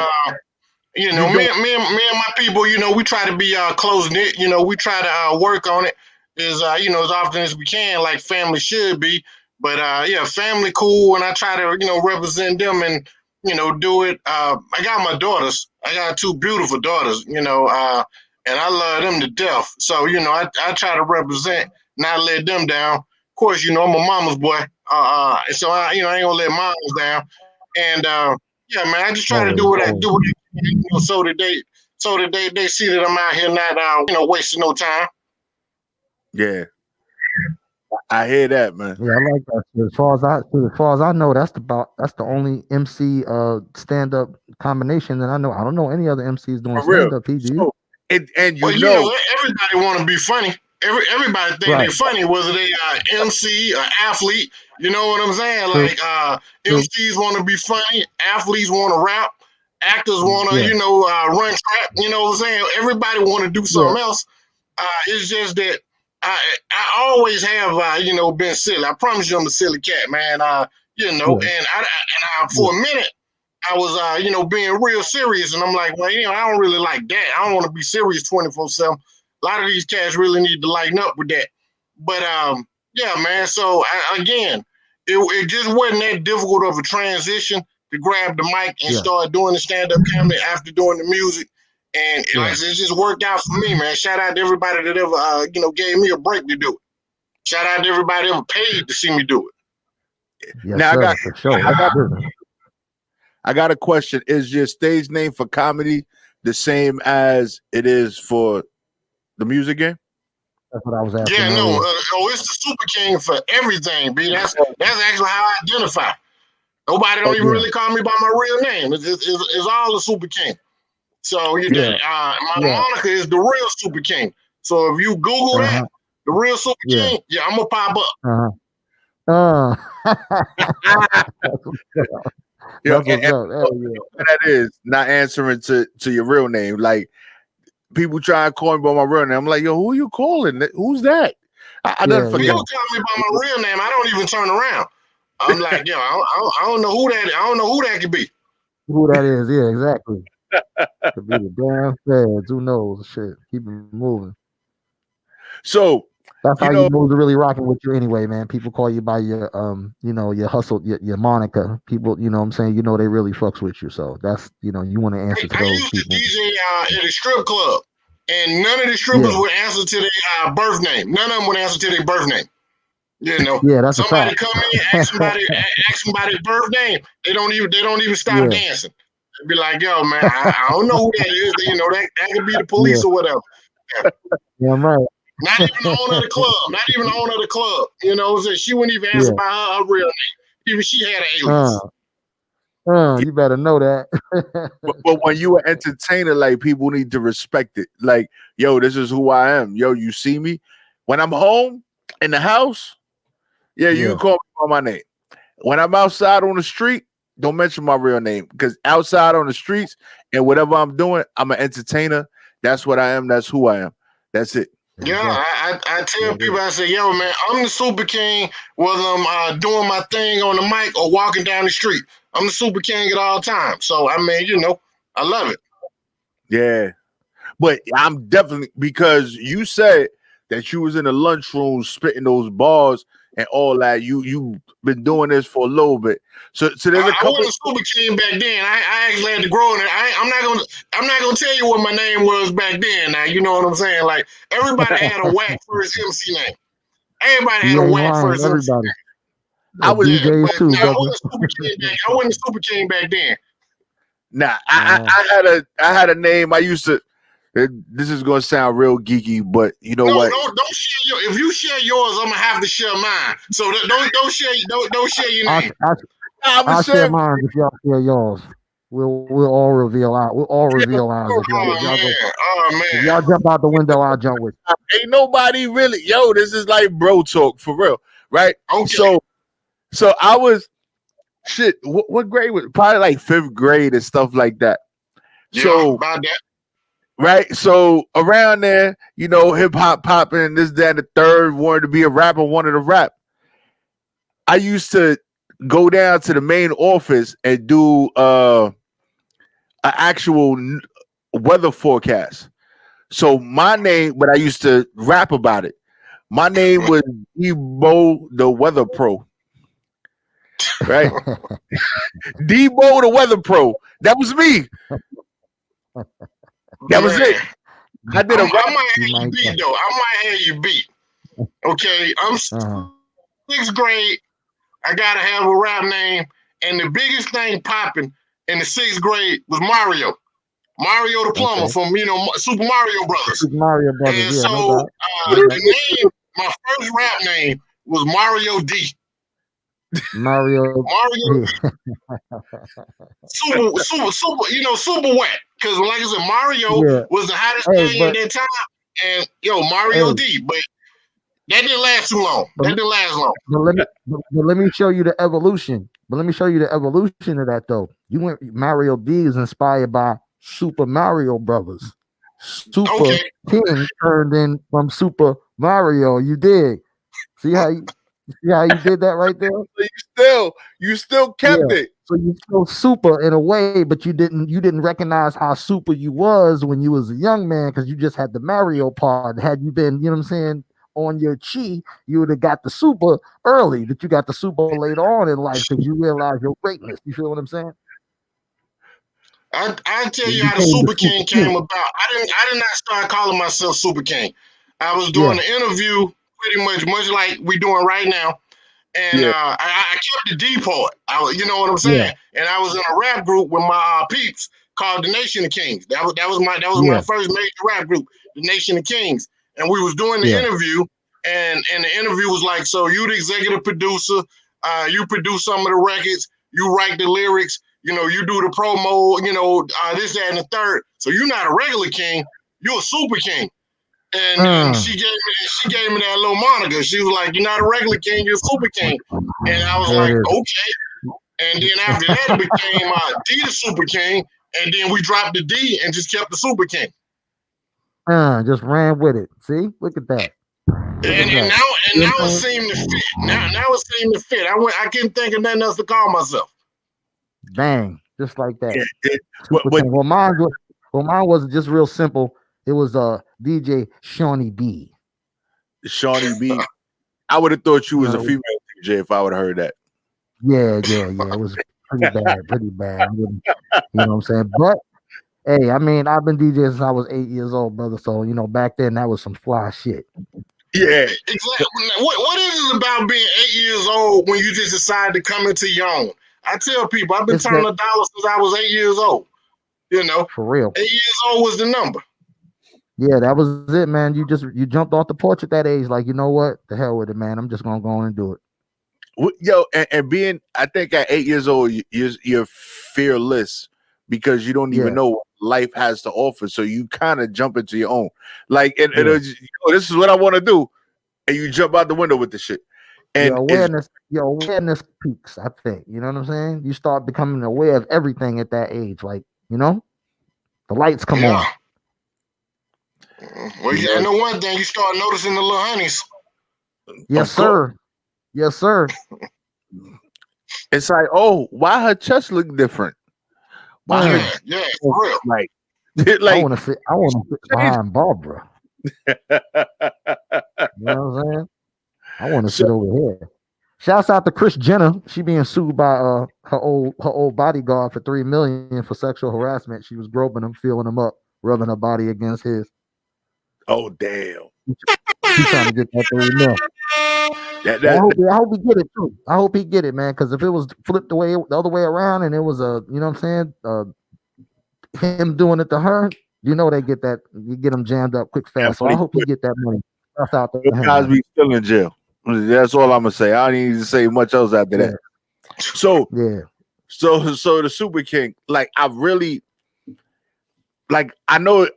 you know, me and my people, you know, we try to be close knit. You know, we try to work on it you know, as often as we can, like family should be. But yeah, family cool, and I try to, you know, represent them and, you know, do it. I got my daughters. I got 2 beautiful daughters, you know, and I love them to death. So, you know, I try to represent, not let them down. Of course, you know, I'm a mama's boy. So I ain't gonna let moms down. And yeah, man, I just try to do what I do, you know, so that they see that I'm out here not you know, wasting no time. Yeah, I hear that, man. Yeah, I like that. As far as I know, that's the only MC stand up combination that I know. I don't know any other MCs doing stand up. So, and you know, everybody want to be funny. Everybody think they funny, whether they MC or athlete. You know what I'm saying? Like MCs want to be funny, athletes want to rap, actors want to, you know, run track. You know what I'm saying? Everybody want to do something else. It's just that I always have, you know, been silly. I promise you, I'm a silly cat, man. You know, and I for a minute, I was, you know, being real serious, and I'm like, well, you know, I don't really like that. I don't want to be serious 24/7. A lot of these cats really need to lighten up with that. But yeah, man. So again, it just wasn't that difficult of a transition to grab the mic and start doing the stand-up comedy after doing the music. And it just worked out for me, man. Shout out to everybody that ever, you know, gave me a break to do it. Shout out to everybody that ever paid to see me do it. Yes, now, sir, for sure. I got a question. Is your stage name for comedy the same as it is for the music game? That's what I was asking. Yeah, earlier. it's the Super King for everything, B. That's actually how I identify. Nobody don't even really call me by my real name. It's all the Super King. So my moniker is the real Super King. So if you Google that, the real Super King, I'm gonna pop up. That is not answering to your real name. Like people try to call me by my real name. I'm like, yo, who are you calling? Who's that? I done forget. You tell me by my real name, I don't even turn around. I'm like, yo, I don't know who that. I don't know who that could be. Who that is? Yeah, exactly. Could be the damn feds. Who knows? Shit, keep it moving. So that's how you moves are really rocking with you anyway, man. People call you by your your hustle, your moniker. People, you know what I'm saying, they really fucks with you. So that's you want to answer to those I used people. to DJ at a strip club, and none of the strippers would answer to their birth name. None of them would answer to their birth name. That's somebody come in, ask somebody their birth name. They don't even stop dancing. They'd be like, yo, man, I don't know who that is. That could be the police or whatever. Yeah, right. Not even the owner of the club. Not even the owner of the club. So she wouldn't even answer by her real name. Even she had an alias. You better know that. but when you an entertainer, like people need to respect it. Like, yo, this is who I am. Yo, you see me when I'm home in the house. Yeah, you can call me by my name. When I'm outside on the street, don't mention my real name because outside on the streets and whatever I'm doing, I'm an entertainer. That's what I am. That's who I am. That's it. Yeah, I tell people, I say, yo, man, I'm the Super King, whether I'm doing my thing on the mic or walking down the street. I'm the Super King at all times. So, I mean, I love it. Yeah. But I'm definitely, because you said that you was in the lunchroom spitting those bars and all that. You've been doing this for a little bit. So there's a couple. I wasn't Super King back then. I actually had to grow in it. I'm not gonna tell you what my name was back then. Now you know what I'm saying. Like everybody had a whack first MC name. Everybody had a whack first MC name. I was DJs too. I wasn't Super King back then. Nah, I had a name. I used to. This is gonna sound real geeky, but you know what? Don't share if you share yours, I'm gonna have to share mine. So don't share your name. I'll share mine if y'all share yours. We'll all reveal ours. If y'all jump out the window, I'll jump with you. Ain't nobody really. Yo, this is like bro talk for real, right? Okay. So I was shit. What grade was probably like 5th grade and stuff like that. Yeah, so about that. Right, so around there, hip hop popping, this, that, and the third, wanted to be a rapper, wanted to rap. I used to go down to the main office and do an actual weather forecast. So my name, but I used to rap about it. My name was Debo the Weather Pro. Right? Debo the Weather Pro. That was me. That was it. I did I might have you beat, though. I might have you beat. Okay, I'm 6th grade. I gotta have a rap name, and the biggest thing popping in the 6th grade was Mario the plumber from Super Mario Brothers. Super Mario Brothers. And so the name, my first rap name was Mario D. Mario super wet. Because like I said, Mario was the hottest thing at that time. And Mario D. But that didn't last too long. But let me show you the evolution. But let me show you the evolution of that though. Mario D is inspired by Super Mario Brothers. Super King turned in from Super Mario. You did. See how you did that right there? You still kept it. So you still super in a way, but you didn't recognize how super you was when you was a young man because you just had the Mario part. Had you been, you know what I'm saying, on your chi, you would have got the super early. That you got the super later on in life because you realized your greatness. You feel what I'm saying? I tell you how the Super King came about. I did not start calling myself Super King. I was doing an interview pretty much like we doing right now. and I kept the D part. You know what I'm saying? And I was in a rap group with my peeps called the Nation of Kings. That was my first major rap group, the Nation of Kings. And we was doing the interview, and the interview was like, so you the executive producer, you produce some of the records, you write the lyrics, you know, you do the promo, you know, this, that, and the third. So you're not a regular king, you're a super king. And she gave me that little moniker. She was like, "You're not a regular king, you're a super king." And I was like, "Okay." And then after that, it became D the super king, and then we dropped the D and just kept the super king. Just ran with it. See, look at that. And now it seemed to fit. Now it seemed to fit. I couldn't think of nothing else to call myself. Bang, just like that. Well, mine was just real simple. It was DJ Shawnee B. Shawnee B. I would have thought you was a female DJ if I would have heard that. Yeah. It was pretty bad. You know what I'm saying? But hey, I mean, I've been DJing since I was 8 years old, brother. So, you know, back then that was some fly shit. Yeah, exactly. What is it about being 8 years old when you just decide to come into your own? I tell people I've been turning $1 since I was 8 years old. You know, for real. 8 years old was the number. Yeah, that was it, man. You jumped off the porch at that age, like, you know what? The hell with it, man. I'm just gonna go on and do it. Yo, and being, I think at 8 years old, you're fearless because you don't even know what life has to offer. So you kind of jump into your own. Like, and this is what I want to do, and you jump out the window with the shit. And your awareness peaks, I think. You know what I'm saying? You start becoming aware of everything at that age. Like, you know, the lights come on. Well, I know one thing, you start noticing the little honeys. Yes, sir. Yes, sir. It's like, oh, why her chest look different? Yeah, for real. Like I want to sit behind Barbara. You know what I'm saying? I want to sit over here. Shouts out to Kris Jenner. She being sued by her old bodyguard for $3 million for sexual harassment. She was groping him, feeling him up, rubbing her body against his. Oh, damn. He's trying to get that $3 million. I hope he get it too. I hope he get it, man. Because if it was flipped the other way around, and it was you know what I'm saying, him doing it to her, you know they get that. You get them jammed up quick, fast. So I hope he get that money. That's out there. Cosby's still in jail. That's all I'm gonna say. I don't need to say much else after that. So so the Super King, like I really, like I know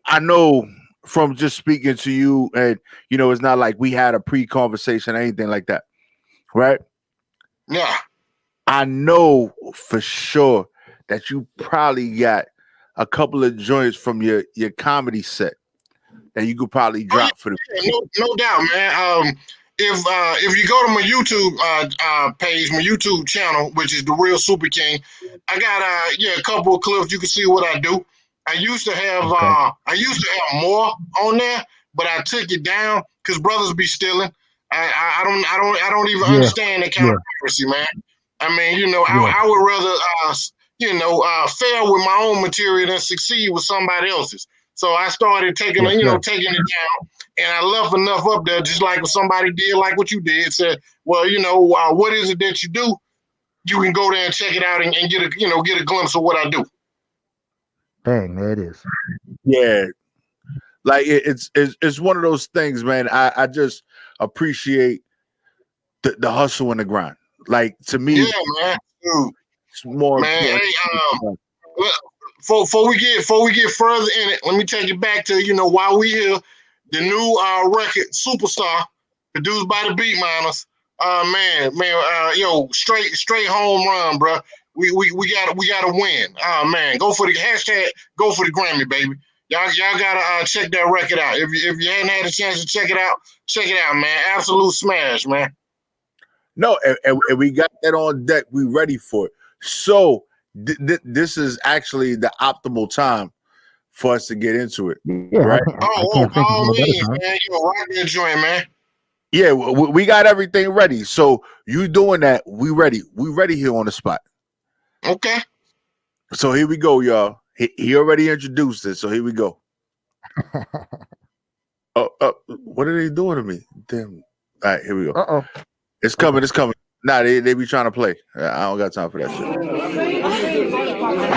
from just speaking to you, and you know, it's not like we had a pre-conversation or anything like that, right? Yeah. I know for sure that you probably got a couple of joints from your comedy set that you could probably drop for the no doubt, man. If you go to my YouTube page, my YouTube channel, which is the Real Super King, I got a couple of clips. You can see what I do. I used to have more on there, but I took it down because brothers be stealing. I don't even understand that kind of accuracy, man. I mean, you know, I would rather fail with my own material than succeed with somebody else's. So I started taking it down, and I left enough up there, just like if somebody did, like what you did, said, well, you know, what is it that you do? You can go there and check it out and get a glimpse of what I do. Bang, there it is. Yeah, like it's one of those things, man. I just appreciate the hustle and the grind. Like to me, man. It's more. Man, hey, before we get further in it, let me take it back to while we here, the new record Superstar, produced by the Beat Miners. Straight home run, bro. We gotta win. Man, go for the hashtag. Go for the Grammy, baby. Y'all gotta check that record out. If you hadn't had a chance to check it out, man. Absolute smash, man. No, and we got that on deck. We ready for it. So this is actually the optimal time for us to get into it. Yeah, right? Man. You're right there, joint, man. Yeah, we got everything ready. So you doing that? We ready. We ready here on the spot. Okay. So here we go, y'all. He already introduced it. So here we go. What are they doing to me? Damn. All right, here we go. Uh-oh. It's coming. It's coming. Nah, they be trying to play. I don't got time for that shit.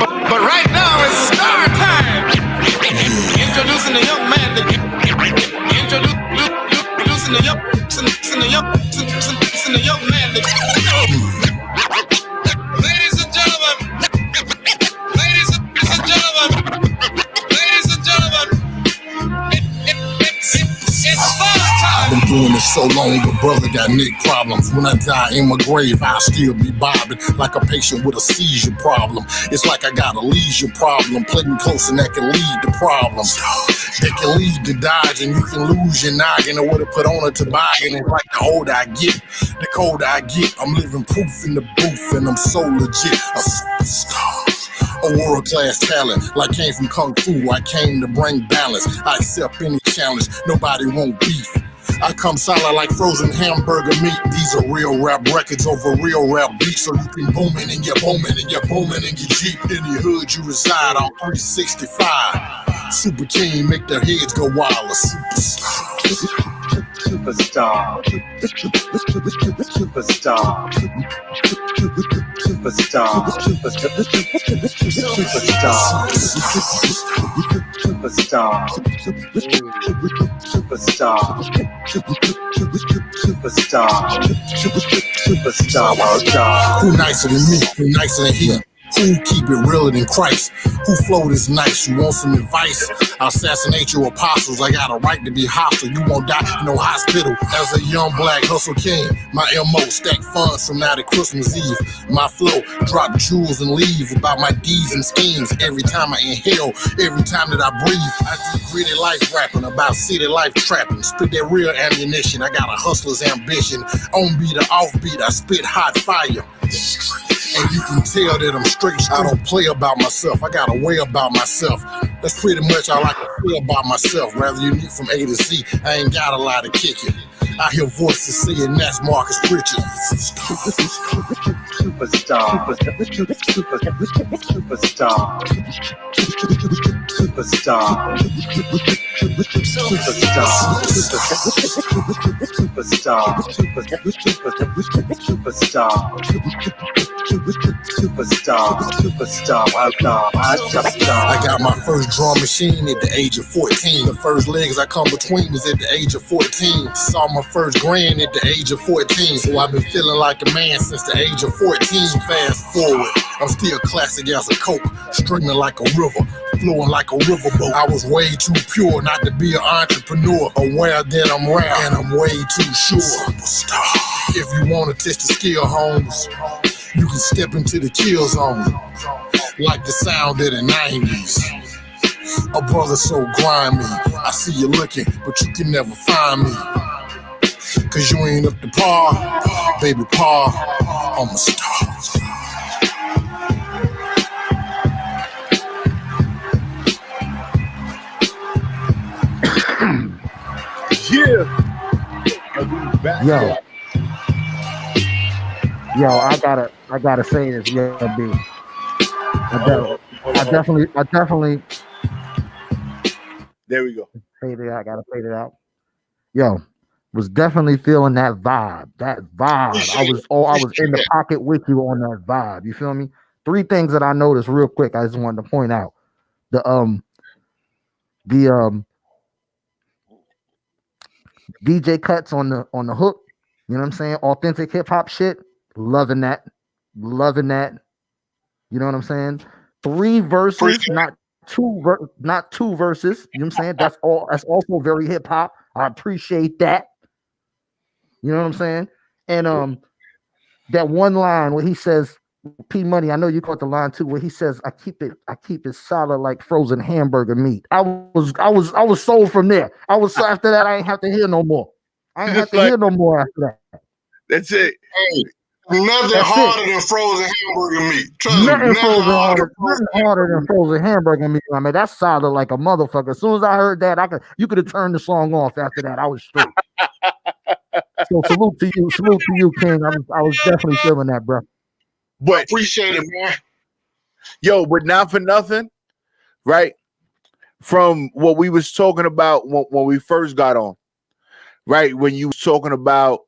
But right now it's star time. Introducing the young man. Introducing the young man. Ladies and gentlemen. Ladies and gentlemen. Ladies and gentlemen. It's fun time. I've been doing this so long, the brother got neck problems. When I die in my grave, I'll still be bobbing like a patient with a seizure problem. It's like I got a leisure problem. Play me close and that can lead to problems. That can lead to dodge and you can lose your noggin or what to put on a toboggan. And like the older I get, the colder I get. I'm living proof in the booth and I'm so legit. A superstar. A world-class talent, like came from Kung Fu. I came to bring balance. I accept any challenge. Nobody want beef. I come solid like frozen hamburger meat. These are real rap records over real rap beats. So you can booming and you're booming and you're booming in your Jeep. In your hood you reside on 365. Super King make their heads go wild. A superstar. Superstar. Superstar. Superstar. Superstar. Who nicer than me? Who nicer than him? Who keep it realer than Christ? Who flow this nice? You want some advice? I'll assassinate your apostles. I got a right to be hostile. You won't die in no hospital. As a young black hustle king, my MO stack funds from now to Christmas Eve. My flow drop jewels and leave about my deeds and schemes. Every time I inhale, every time that I breathe, I do gritty life rapping about city life trapping. Spit that real ammunition. I got a hustler's ambition. On beat or off beat, I spit hot fire. And you can tell that I'm straight. I don't play about myself. I got a way about myself. That's pretty much all I can say about myself. Rather unique from A to Z, I ain't got a lot of kicking. I hear voices saying that's Marcus Pritchett. Superstar. Superstar. Superstar. I got my first drum machine at the age of 14. The first legs I come between was at the age of 14. Saw my first grand at the age of 14. So I've been feeling like a man since the age of 14. Fast forward, I'm still classic as a Coke, streaming like a river, flowing like a riverboat. I was way too pure not to be an entrepreneur. Aware that I'm rare and I'm way too sure. Superstar. If you want to test the skill, homes, you can step into the kill zone. Like the sound of the 90s. A brother so grimy. I see you looking, but you can never find me. Cause you ain't up to par. Baby par, I'm a star. Yeah. Yo, I gotta say this, yeah, B. I definitely. There we go. Fade it out. I gotta fade it out. Yo, was definitely feeling that vibe. That vibe. I was in the pocket with you on that vibe. You feel me? Three things that I noticed real quick. I just wanted to point out the DJ cuts on the hook. You know what I'm saying? Authentic hip hop shit. Loving that. You know what I'm saying? 3 verses, not two verses. You know what I'm saying? That's also very hip hop. I appreciate that. You know what I'm saying? And that one line where he says, P Money, I know you caught the line too, where he says, I keep it solid like frozen hamburger meat. I was sold from there. After that, I ain't have to hear no more. Hear no more after that. That's it. Hey, nothing harder than frozen hamburger meat. Nothing harder than frozen hamburger meat. I mean, that's solid like a motherfucker. As soon as I heard that, you could have turned the song off after that. I was straight. So salute to you, King. I was definitely feeling that, bro. But I appreciate it, man. Yo, but not for nothing, right? From what we was talking about when we first got on, right? When you was talking about,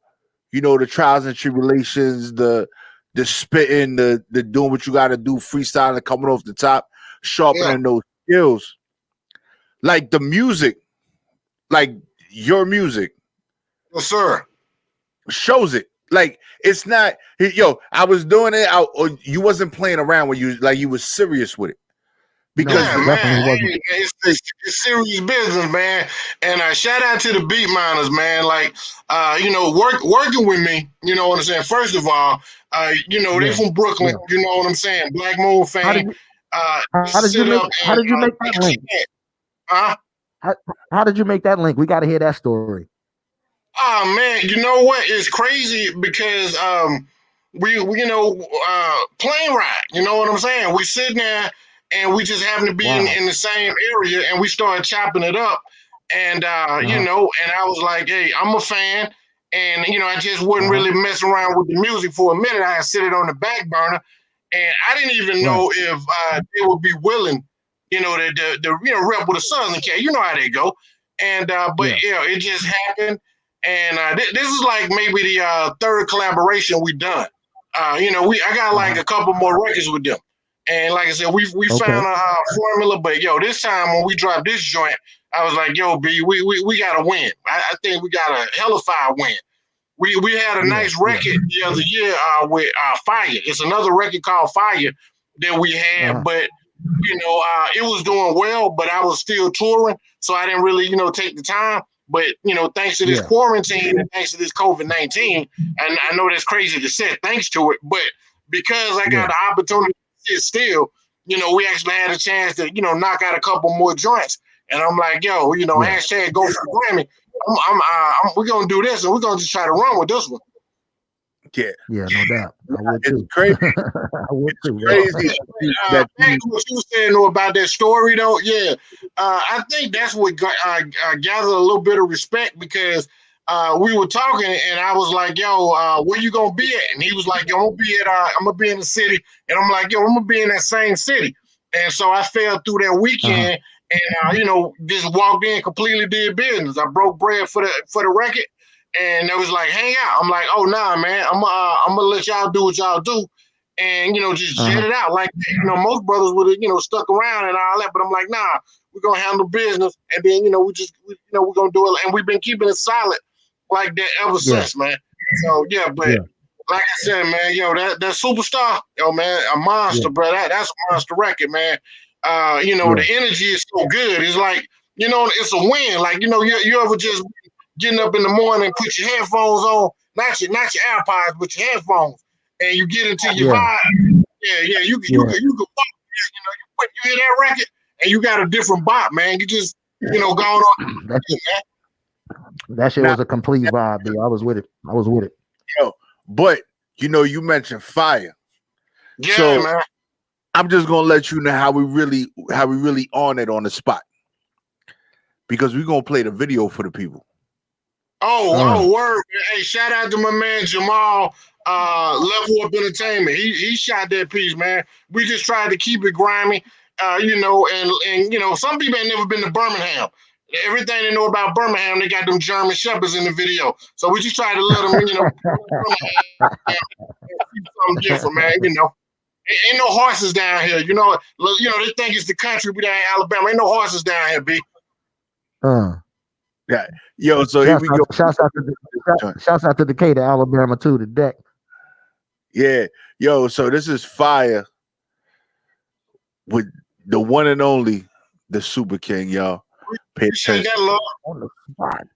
you know, the trials and tribulations, the spitting, the doing what you got to do, freestyling, coming off the top, sharpening those skills. Like the music, like your music, yes, sir, shows it. Like it's not, yo, I was doing it, or you wasn't playing around when you was serious with it. Because it's serious business, man. And shout out to the beat miners, man. Like, you know, working with me, you know what I'm saying? First of all, you know, they from Brooklyn, you know what I'm saying? Black Moon fan. How did you make that link? Huh? How did you make that link? We got to hear that story. Oh man, you know what? It's crazy because we you know plane ride. You know what I'm saying? We sitting there and we just happen to be in the same area, and we started chopping it up. And you know, and I was like, hey, I'm a fan, and you know, I just wouldn't really mess around with the music for a minute. I set it on the back burner, and I didn't even know if they would be willing, you know, the you know rep with a Southern cat. You know how they go. And but it just happened. And this is like maybe the third collaboration we done. You know, I got like a couple more records with them. And like I said, we found a formula. But yo, this time when we dropped this joint, I was like, yo, B, we got to win. I think we got a hellified win. We had a nice record the other year with Fire. It's another record called Fire that we had, but you know, it was doing well, but I was still touring, so I didn't really, you know, take the time. But you know, thanks to this quarantine and thanks to this COVID-19, and I know that's crazy to say, thanks to it, but because I got the opportunity to sit still, you know, we actually had a chance to, you know, knock out a couple more joints. And I'm like, yo, you know, hashtag go for the Grammy. We're gonna do this, and we're gonna just try to run with this one. Yeah, no doubt. It's crazy. Crazy. Back to what you said though, about that story, though. Yeah, I think that's what gathered a little bit of respect, because we were talking, and I was like, "Yo, where you gonna be at?" And he was like, "Yo, I'm gonna be in the city," and I'm like, "Yo, I'm gonna be in that same city." And so I fell through that weekend, and you know, just walked in, completely did business. I broke bread for the record. And it was like, hang out. I'm like, oh, nah, man. I'm gonna let y'all do what y'all do, and you know, just jet it out. Like, you know, most brothers would have, you know, stuck around and all that, but I'm like, nah, we're gonna handle business, and then you know, we're gonna do it, and we've been keeping it solid like that ever since, man. So but like I said, man, yo, that Superstar, yo, man, a monster, bro. That's a monster record, man. You know, the energy is so good. It's like, you know, it's a win. Like, you know, you ever just getting up in the morning, put your headphones on, not your AirPods, but your headphones, and you get into your vibe. You can bop, you know, you hear that record, and you got a different bop, man. You just, you know, going on. That shit was a complete vibe, dude. I was with it. Yo, but you know, you mentioned Fire. Yeah, so, man. I'm just gonna let you know how we really on it on the spot, because we're gonna play the video for the people. Oh, word. Hey, shout out to my man Jamal, Level Up Entertainment. He shot that piece, man. We just tried to keep it grimy, you know, and you know, some people ain't never been to Birmingham. Everything they know about Birmingham, they got them German Shepherds in the video. So we just try to let them, you know, something different, man, you know. Ain't no horses down here, you know. They think it's the country, we down in Alabama. Ain't no horses down here, B. Yeah, yo. So here we go. Shouts out to Decatur, Alabama, too. The deck. Yeah, yo. So this is Fire with the one and only, the Super King, y'all. Pay attention. That love On the spot.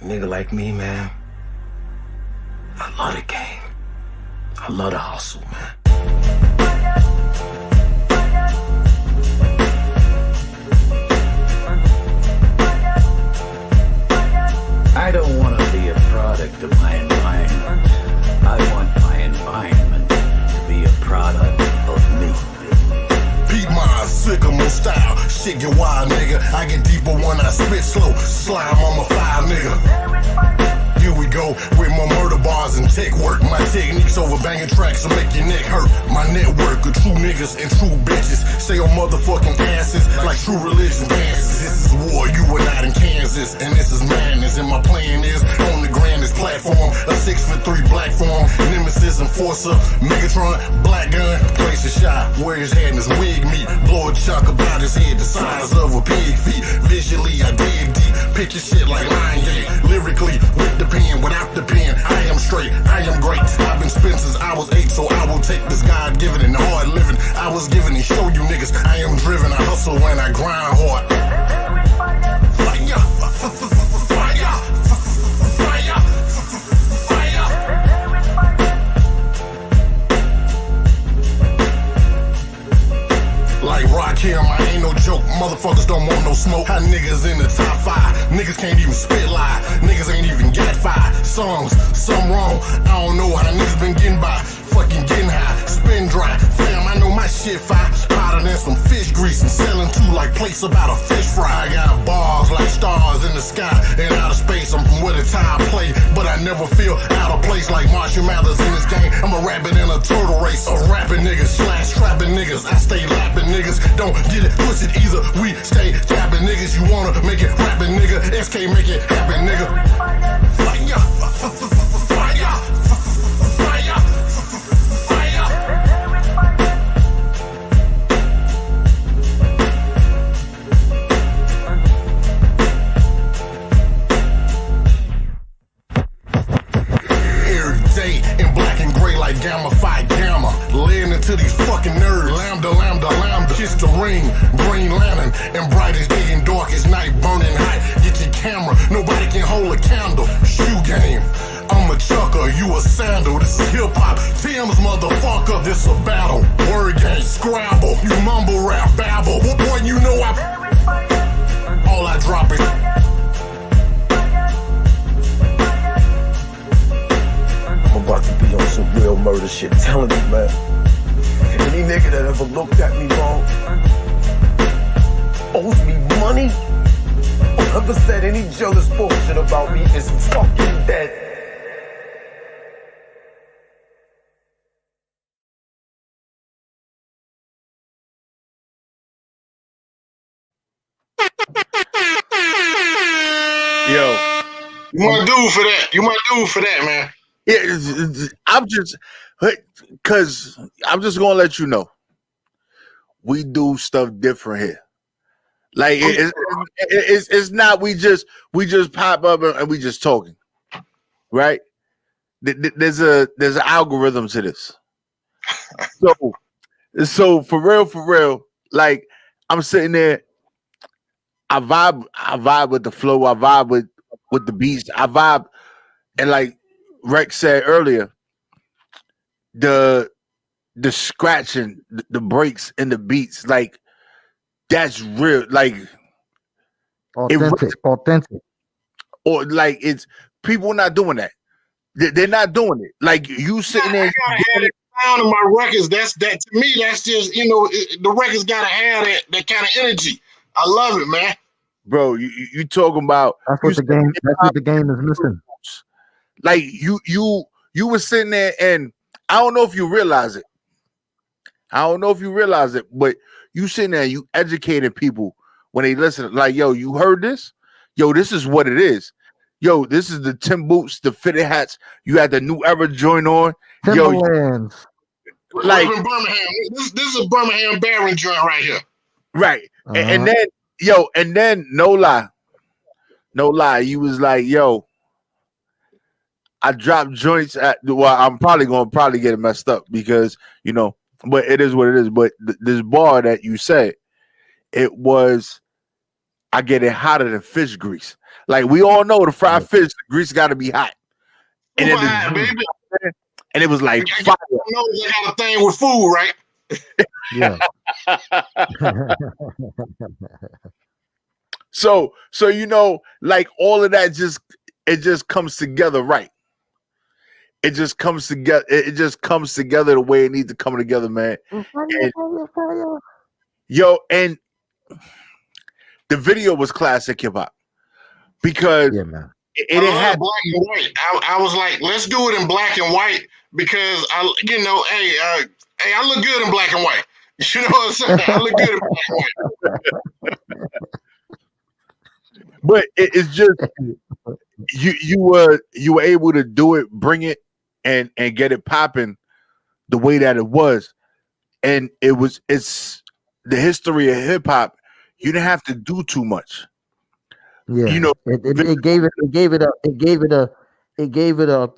A nigga like me, man, I love the game. I love the hustle, man. I don't want to be a product of my environment. I want my environment to be a product of me. Beat my sycamore style, shit get wild, nigga. I get deeper when I spit slow. Slime on my fire, nigga. here we go with more murder bars and tech work. My techniques over banging tracks will make your neck hurt. My network of true niggas and true bitches stay on motherfucking asses like true religion dances. This is war, you were not in Kansas, and this is madness. And my plan is on the grandest platform, a 6'3" black form, Nemesis Enforcer, Megatron, Black Gun, place a shot, wear his head in his wig meat, blow a chunk about his head the size of a pig feet. Visually I dig deep, picture shit like Kanye. Lyrically, with the pen, without the pen, I am straight, I am great. I've been spent since I was 8, so I will take this God-given and hard living I was given and show you niggas I am driven. I hustle and I grind hard. Fire, fire, fire, fire. Like Rakim, I ain't no joke. Motherfuckers don't want no smoke. How niggas in the top 5? Niggas can't even spit lie. Niggas ain't even got 5 songs. Some wrong. I don't know how niggas been getting by. Fucking getting high, spin dry. Fam, I know my shit fire. Hotter than some fish grease and selling to like plates about a fish fry. I got bars like stars in the sky and outer space. I'm from where the time play, but I never feel out of place like Marshall Mathers in this game. I'm a rabbit in a turtle race. A rapping niggas slash trapping niggas. I stay lapping niggas. Don't get it twisted either. We stay tapping niggas. You wanna make it rapping nigga? SK make it happen nigga. Fire, fire, fire. Like Gamma Phi Gamma, laying into these fucking nerds. Lambda, lambda, lambda. Kiss the ring, Green Lantern, and brightest day and darkest night, burning hot. Get your camera, nobody can hold a candle. Shoe game, I'm a chucker, you a sandal. This is hip hop, Tim's motherfucker. This a battle, word game, Scrabble. You mumble rap, babble. Boy, you know all I drop is. I'm about to be on some real murder shit, telling you, man. Any nigga that ever looked at me wrong, owes me money, or ever said any jealous bullshit about me is fucking dead. Yo, You my dude for that. You my dude for that, man. yeah, I'm just because I'm just gonna let you know we do stuff different here. Like it's not we just pop up and we just talking, right? There's an algorithm to this. So for real, like I'm sitting there, I vibe with the flow, I vibe with the beats, I vibe, and like Rex said earlier, the scratching, the breaks and the beats, like that's real, like authentic. Or like it's people not doing that. They're not doing it. Like you sitting there. I gotta have that sound in my records. That's that to me. That's just the records gotta have that kind of energy. I love it, man. Bro, you talking about That's what the game. That's what the game is missing. Like you were sitting there, and I don't know if you realize it. But you sitting there, you educating people when they listen. Like, yo, you heard this? Yo, this is what it is. Yo, this is the Tim boots, the fitted hats. You had the new era joint on. Timberlands. Yo, like in Birmingham. This is a Birmingham Baron joint right here. Right. And then no lie, you was like, yo, I dropped joints at I'm probably gonna get it messed up because but it is what it is. But this bar that you said, it was I get it hotter than fish grease. Like we all know the fried fish, the grease gotta be hot. And it was like fire. You know they got a thing with food, right? Yeah. So like all of that just comes together right. It just comes together. It just comes together the way it needs to come together, man. And the video was classic hip hop because it had black and white. I was like, let's do it in black and white because hey, I look good in black and white. You know what I'm saying? I look good in black and white. but it's just you were able to do it, bring it, and get it popping the way that it was, and it's the history of hip hop. You didn't have to do too much. Yeah, You know, it gave it a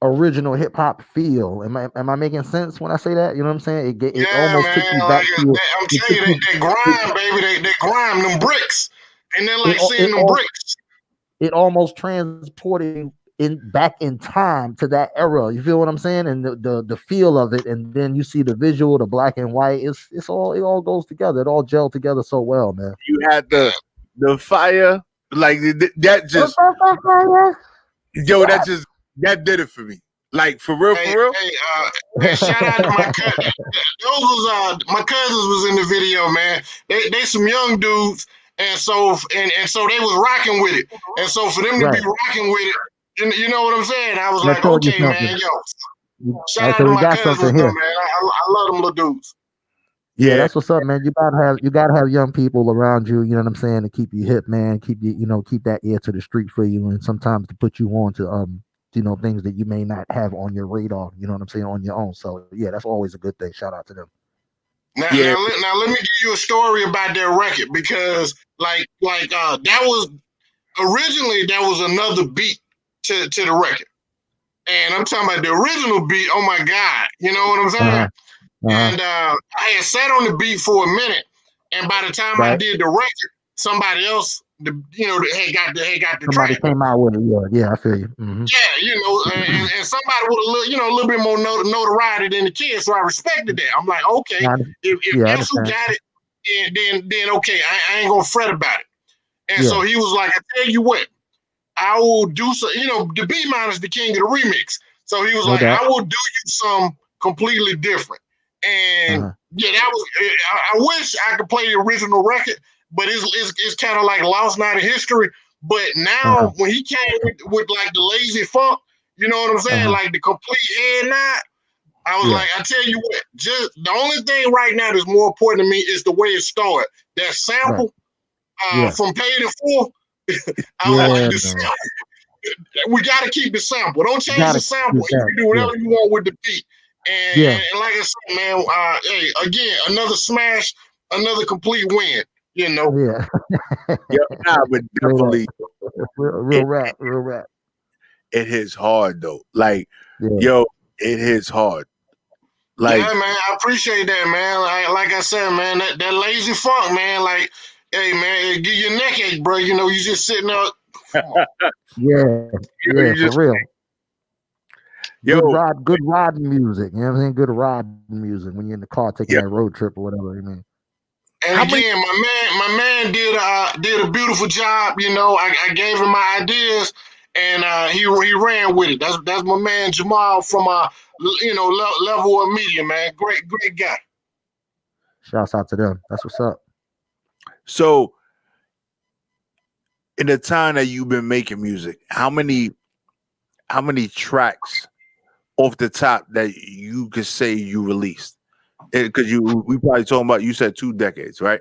original hip hop feel. Am I making sense when I say that? You know what I'm saying? It Yeah, almost took man. you back Like to I'm telling you, that grime, baby, that grime, them bricks, and then like seeing them bricks. It almost transported you back in time to that era. You feel what I'm saying? And the feel of it, and then you see the visual, the black and white. It all goes together. It all gelled together so well, man. you had the fire, like that just that did it for me. Like for real, Hey, for real. hey, shout out to my cousin. Those was my cousins was in the video, man. They some young dudes, and so they was rocking with it. And so for them to be rocking with it, you know what I'm saying? I was like, okay, man, shout out to my cousins, though, man. I love them little dudes. Yeah, that's what's up, man. You gotta have young people around you. You know what I'm saying, to keep you hip, man. Keep that ear to the street for you, and sometimes to put you on to things that you may not have on your radar. You know what I'm saying, on your own. So yeah, that's always a good thing. Shout out to them. Now let me give you a story about that record because that was originally there was another beat to the record, and I'm talking about the original beat. Oh my God, you know what I'm saying? And I had sat on the beat for a minute, and by the time I did the record, somebody else, had got the Somebody track. came out with it. Yeah, I feel you. Mm-hmm. Yeah, and somebody with a little bit more notoriety than the kid, so I respected that. I'm like, okay, if that's who got it, then okay, I ain't gonna fret about it. And so he was like, I tell you what, I will do so. The B-Man is the king of the remix, so he was like, I will do you some completely different. And that was. I wish I could play the original record, but it's kind of like lost now to history. But now when he came with like the lazy funk, you know what I'm saying, like the complete head nod, I was like, I tell you what, just the only thing right now that's more important to me is the way it started. That sample from Paid in Full. I was like, the sample. We got to keep the sample. Don't change the sample. You can do whatever you want with the beat. And like I said, man, hey, again, another smash, another complete win. Yeah. But definitely real rap. It hits hard though. Like, it hits hard. Like, yeah, man, I appreciate that, man. Like I said, man, that lazy funk, man. Like, hey, man, it give you a neck ache, bro. You just sitting up. For real. Good riding music. You know what I'm saying? Good riding music when you're in the car taking that road trip or whatever. You mean? And again, my man did a beautiful job. I gave him my ideas, and he ran with it. That's my man Jamal from Level of Media, man. Great guy. Shouts out to them. That's what's up. So, in the time that you've been making music, how many tracks off the top that you could say you released? Because we probably talking about, you said 2 decades, right?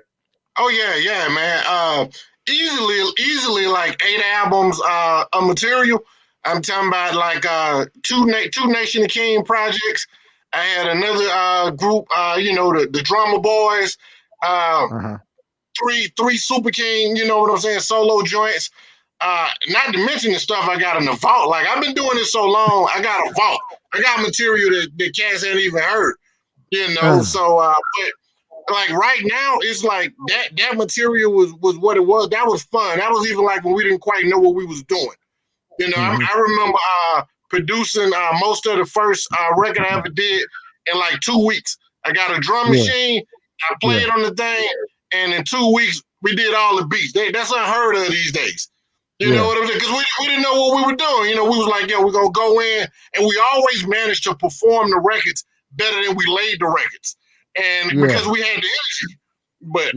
Oh yeah, man. Easily like 8 albums of material. I'm talking about like two Nation of King projects. I had another group, the Drummer Boys, 3 Super King, you know what I'm saying, solo joints. Not to mention the stuff I got in the vault. Like, I've been doing this so long, I got a vault. I got material that cats ain't even heard. So but like right now, it's like that material was what it was. That was fun. That was even like when we didn't quite know what we was doing. I remember producing most of the first record I ever did in like 2 weeks. I got a drum machine. I played on the thing, and in 2 weeks we did all the beats. That's unheard of these days. You know what I'm saying? Because we didn't know what we were doing. We was like, we're gonna go in, and we always managed to perform the records better than we laid the records, and because we had the energy. But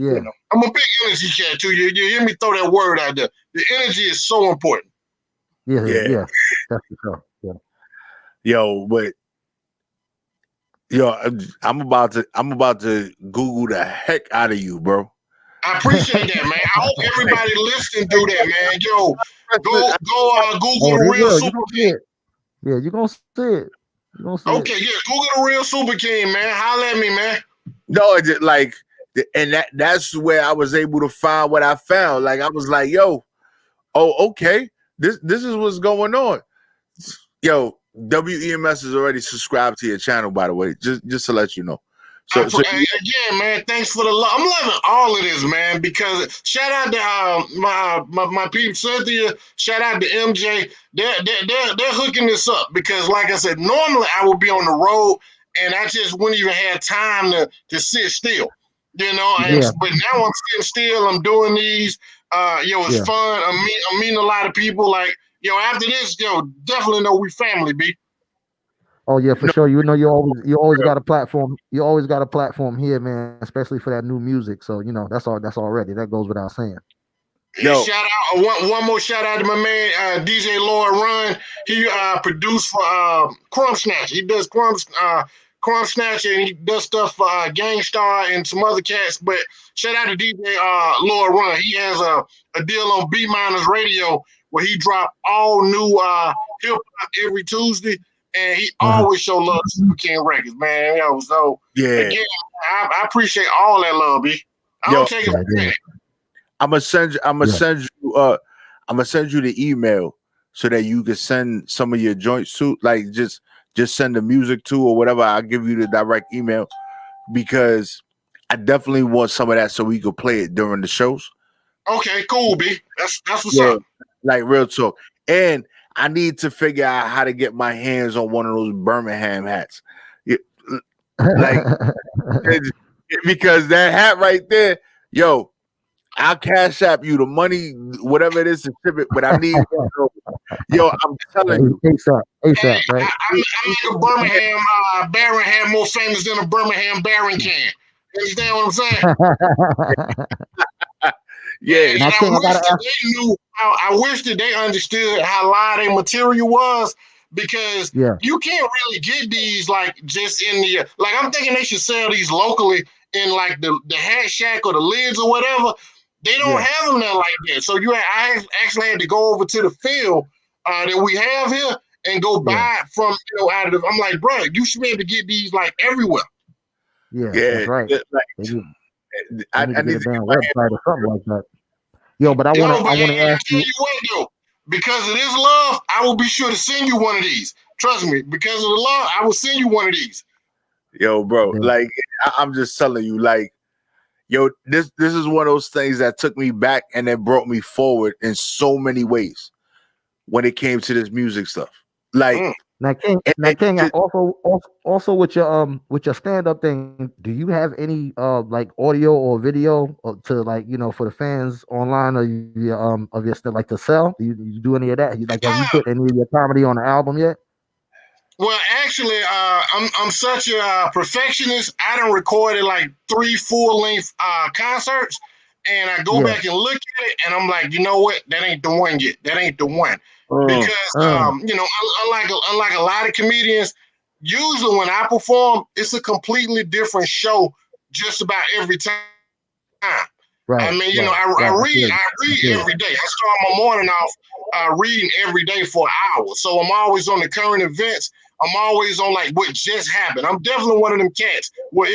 I'm a big energy cat too. You hear me throw that word out there. The energy is so important. Yeah. That's for sure. Yeah. Yo, but yo, I'm about to Google the heck out of you, bro. I appreciate that, man. I hope everybody listening do that, man. Yo, go Google Oh, the they Real will. You Super gonna see King. it. Yeah, you gonna see it. You gonna see it. Okay, yeah, Google the Real Super King, man. Holla at me, man. No, it just, like, and that's where I was able to find what I found. Like, I was like, yo, oh, okay, this is what's going on. Yo, WEMS is already subscribed to your channel, by the way, just to let you know. So Again, man, thanks for the love. I'm loving all of this, man, because shout out to my people Cynthia, shout out to MJ. They're hooking this up because, like I said, normally I would be on the road and I just wouldn't even have time to sit still, you know. And Yeah. but now I'm sitting still. I'm doing these. It's Yeah. fun. I'm meeting a lot of people. Like, after this, definitely know we family, B. Oh yeah, for no, sure. You know, you always got a platform. You always got a platform here, man. Especially for that new music. So that's all. That's already that goes without saying. Yeah, yo, shout out one more shout out to my man DJ Lloyd Run. He produced for Crumb Snatch. He does Crumb Snatch and he does stuff for Gangstar and some other cats. But shout out to DJ Lloyd Run. He has a deal on B Miners Radio where he drop all new hip hop every Tuesday, and he always show love to Super King Records, man. So yeah, again, I appreciate all that love, B. I yo, don't take it for granted. I'm gonna send you the email so that you can send some of your joints to, like, just send the music to or whatever. I'll give you the direct email because I definitely want some of that so we could play it during the shows. Okay, cool, B. That's what's Yeah, up. like real talk. And I need to figure out how to get my hands on one of those Birmingham hats. Yeah, like because that hat right there, yo, I'll cash app you the money, whatever it is to ship it, but I need yo, I'm telling you. ASAP, Hey, right? I'm like a Birmingham Baron had more famous than a Birmingham Baron can. You understand what I'm saying? Yeah, Now, And King, I gotta ask. I wish that they understood how live their material was because Yeah, you can't really get these like just in the like I'm thinking they should sell these locally in like the hat shack or the lids or whatever. They don't yeah, have them there like that. So I actually had to go over to the field that we have here and go yeah, buy it from out of the, I'm like, bro, you should be able to get these like everywhere. yeah. yeah. That's right. Like, They need, I to get need a to get damn my hand. website or something like that. Yo, but I Yo, wanna but I wanna I ask tell you. you what though, because of this love, I will be sure to send you one of these. Trust me, because of the love, I will send you one of these. Yo, bro, Yeah, like I'm just telling you, like, yo, this is one of those things that took me back and then brought me forward in so many ways when it came to this music stuff. Like, Mm. Now, King, just, also with your stand up thing, do you have any like audio or video to like for the fans online of your stuff like to sell? Do you do any of that? Have you put any of your comedy on the album yet? Well, actually, I'm such a perfectionist. I done recorded like 3 full-length concerts, and I go Yeah. back and look at it, and I'm like, you know what? That ain't the one yet. That ain't the one. Because unlike a lot of comedians, usually when I perform, it's a completely different show just about every time. I Right. mean, Right. I Right. read every day. I start my morning off reading every day for an hour. So I'm always on the current events. I'm always on like what just happened. I'm definitely one of them cats where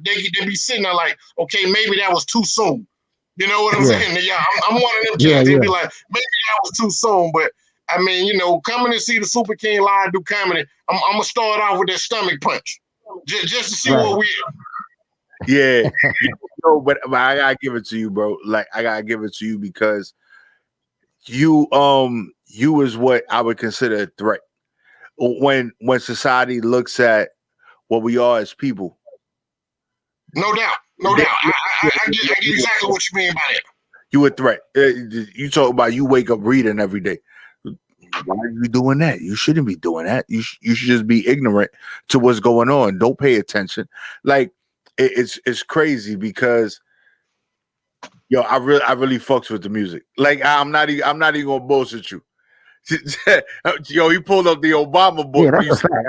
they be sitting there like, okay, maybe that was too soon. You know what I'm Yeah. saying? Yeah, I'm one of them Yeah. cats. They'd Yeah. be like, maybe that was too soon. But I mean, coming to see the Super King live do comedy, I'm gonna start off with that stomach punch, just to see Right. what we. yeah, but I gotta give it to you, bro. Like, I gotta give it to you because you is what I would consider a threat when society looks at what we are as people. No doubt, no doubt. I get exactly what you mean by that. You a threat. You talk about you wake up reading every day. Why are you doing that? You shouldn't be doing that. You should just be ignorant to what's going on. Don't pay attention. Like, it's crazy because yo, I really fucks with the music. Like, I'm not even gonna bullshit you. Yo, he pulled up the Obama book. Yeah, that's a fact.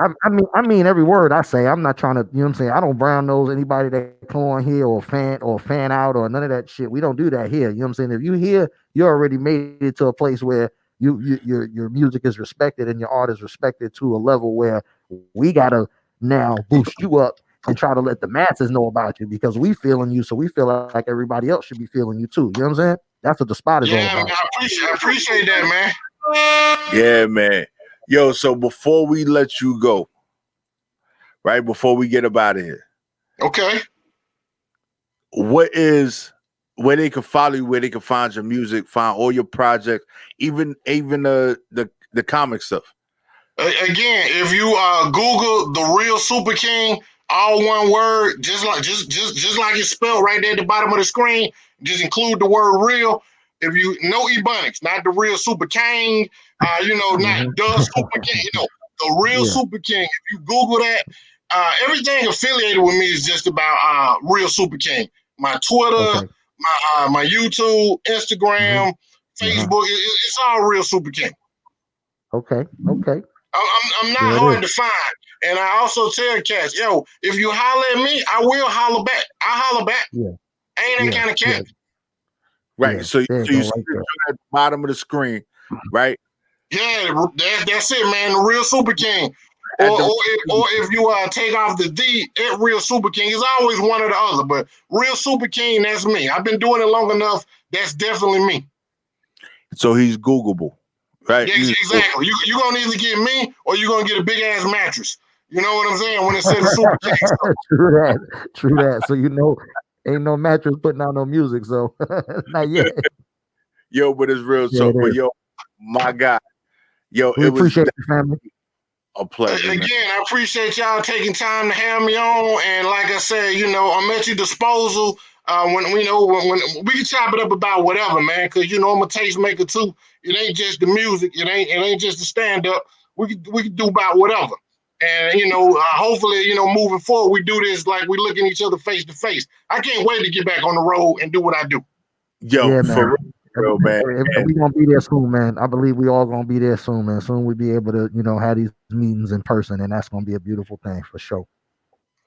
I mean every word I say. I'm not trying to, you know what I'm saying? I don't brown nose anybody that come on here or fan out or none of that shit. We don't do that here. You know what I'm saying? If you here, you already made it to a place where your music is respected and your art is respected to a level where we gotta now boost you up and try to let the masses know about you because we feeling you, so we feel like everybody else should be feeling you too. You know what I'm saying? That's what the spot is all about. Man, I appreciate that, man. Yeah, man. Yo, so before we let you go, right before we get up out of here, Okay. what is where they can follow you, where they can find your music, find all your projects, even the comic stuff? Again, if you Google the Real Super King, all one word, just like it's spelled right there at the bottom of the screen, just include the word real. If you know Ebonics, not the Real Super King, not the Super King, the Real Super King. If you Google that, everything affiliated with me is just about Real Super King. My Twitter, my YouTube, Instagram, Facebook, it's all Real Super King. Okay. I'm not hard to find. And I also tell cats, yo, if you holler at me, I will holler back. I holler back. Yeah. I ain't that kind of cat. Right. Yeah, So you right see at the bottom of the screen, right? Yeah, that's it, man. The Real Super King. Or if you take off the D, it Real Super King. It's always one or the other. But Real Super King, that's me. I've been doing it long enough. That's definitely me. So he's Googleable. Right. Yeah, exactly. You're going to either get me or you're going to get a big ass mattress. You know what I'm saying? When it says Super King. True that. So ain't no mattress putting out no music, so not yet. Yo, but it's real talk. But yo, my God. Yo, we appreciate you, family. A pleasure. Again, I appreciate y'all taking time to have me on. And like I said, I'm at your disposal. When we can chop it up about whatever, man, because I'm a tastemaker too. It ain't just the music, it ain't just the stand-up. We can do about whatever. And hopefully, moving forward, we do this like we looking each other face to face. I can't wait to get back on the road and do what I do. Yo, yeah, for real, man. We gonna be there soon, man. I believe we all gonna be there soon, man. Soon we'll be able to, have these meetings in person, and that's gonna be a beautiful thing for sure.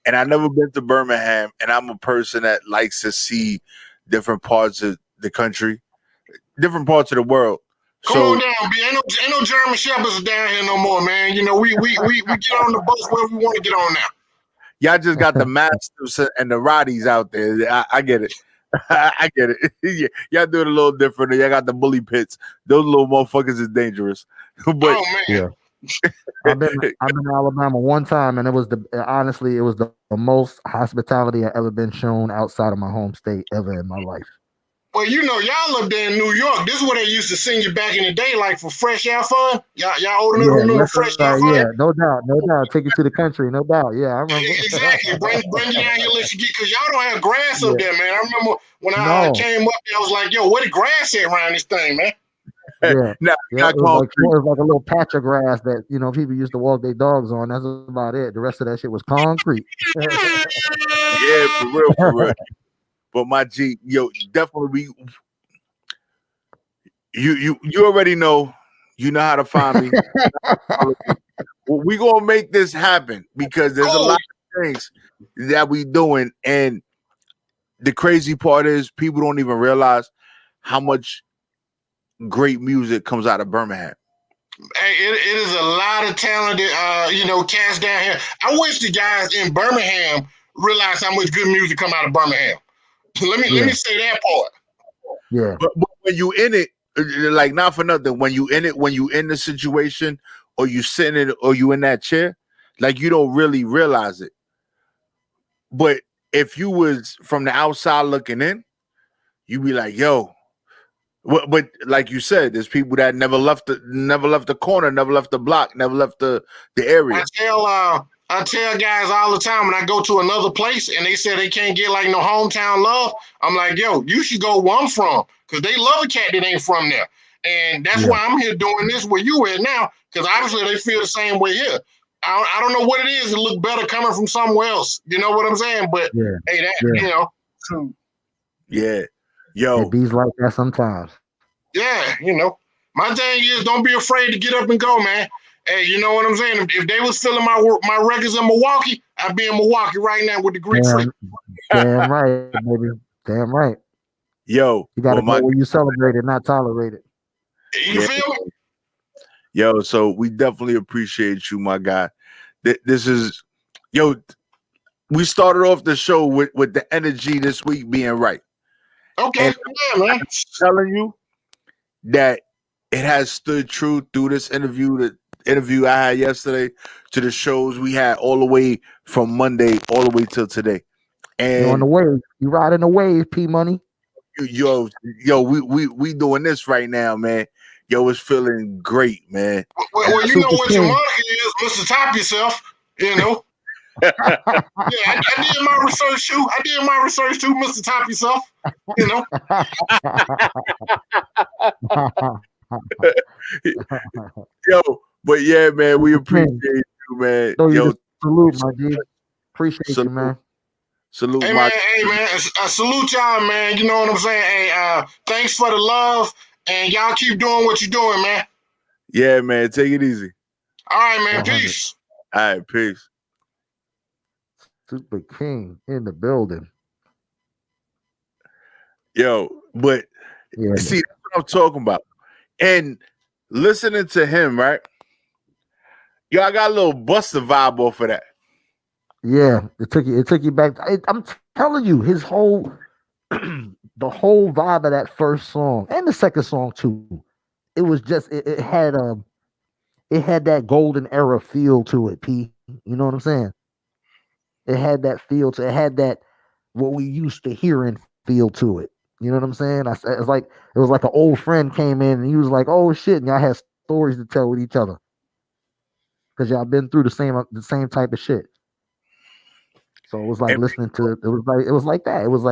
And I've never been to Birmingham, and I'm a person that likes to see different parts of the country, different parts of the world. Come on down, B. Ain't no German shepherds down here no more, man. We get on the bus where we want to get on now. Y'all just got the Masters and the Roddies out there. I get it. I get it. Y'all do it a little different. Y'all got the bully pits. Those little motherfuckers is dangerous. But man. Yeah. I've been in Alabama one time, and it was the most hospitality I ever been shown outside of my home state ever in my life. Well, y'all up there in New York. This is where they used to send you back in the day, like for Fresh Air Fun. Y'all old enough to remember Fresh Air Fun? Yeah, no doubt. Take you to the country, no doubt. Yeah, I remember. Exactly. Bring you down here, let you get, because y'all don't have grass up there, man. I remember when I came up there, I was like, yo, where the grass at around this thing, man? Yeah, it was like a little patch of grass that people used to walk their dogs on. That's about it. The rest of that shit was concrete. Yeah, for real. But my G, yo, definitely you already know. You know how to find me. We gonna make this happen because there's a lot of things that we doing, and the crazy part is people don't even realize how much great music comes out of Birmingham. Hey, it is a lot of talented, cats down here. I wish the guys in Birmingham realize how much good music come out of Birmingham. Let me say that part. Yeah. But when you in it, like not for nothing, when you in the situation or you sitting in it or you in that chair, like you don't really realize it. But if you was from the outside looking in, you be like, yo. But like you said, there's people that never left the corner, never left the block, never left the area. I tell guys all the time when I go to another place and they say they can't get like no hometown love, I'm like, yo, you should go where I'm from, because they love a cat that ain't from there. And that's why I'm here doing this where you at now, because obviously they feel the same way here. I don't know what it is. It look better coming from somewhere else. You know what I'm saying? But hey, Yeah. Yo. It bees like that sometimes. Yeah, My thing is, don't be afraid to get up and go, man. Hey, you know what I'm saying? If they was filling my records in Milwaukee, I'd be in Milwaukee right now with the Greek Freak. Damn right, baby. Damn right. Yo, you gotta go where you celebrate it, not tolerate it. You feel me? Yo, so we definitely appreciate you, my guy. This is, yo, we started off the show with the energy this week being right. Okay, and yeah, man. I'm telling you that it has stood true through this interview, the interview I had yesterday, to the shows we had all the way from Monday all the way till today. And you're on the wave. You riding the wave, P Money. Yo, we doing this right now, man. Yo, it's feeling great, man. Well, you know what your moniker is, Mr. Top Yourself, you know. Yeah, I did my research too. Mr. Top Yourself, you know. Yo, but yeah, man, we appreciate you, man. Yo, salute, my G. Appreciate you, man. Salute, hey, man. I salute y'all, man. You know what I'm saying? Hey, thanks for the love, and y'all keep doing what you're doing, man. Yeah, man. Take it easy. All right, man. Peace. All right, peace. Super King in the building. Yo, but see, that's what I'm talking about. And listening to him, right? Yo, I got a little Buster vibe off of that. Yeah, it took you back. I'm telling you, his whole the whole vibe of that first song and the second song too. It was just it had that golden era feel to it, P. You know what I'm saying? It had that feel to it. Had that what we used to hearing feel to it. You know what I'm saying? It was like an old friend came in and he was like, "Oh shit," and y'all had stories to tell with each other because y'all been through the same type of shit. So it was like listening to it was like that. It was the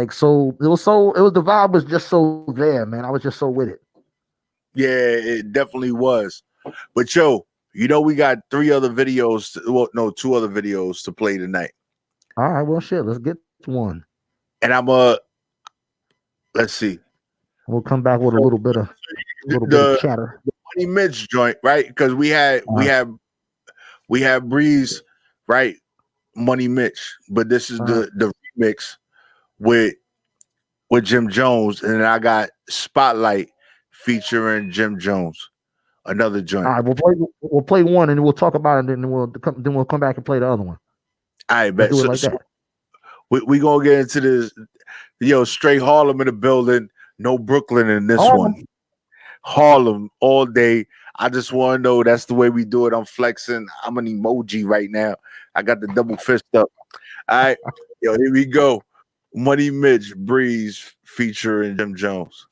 vibe was just so there, man. I was just so with it. Yeah, it definitely was. But yo, you know we got 2 other videos to play tonight. All right, well shit, let's get to one. And I'm let's see. We'll come back with a little bit of chatter. The Money Mitch joint, right? Because we had Breeze, right? Money Mitch, but this is the remix with Jim Jones, and then I got Spotlight featuring Jim Jones, another joint. All right, we'll play one, and we'll talk about it, and then we'll come back and play the other one. All right, bet. So we gonna get into this. Yo, straight Harlem in the building, no Brooklyn in this one. Harlem all day. I just want to know that's the way we do it. I'm flexing. I'm an emoji right now. I got the double fist up. All right. Yo, here we go. Money Mitch, Breeze featuring Jim Jones.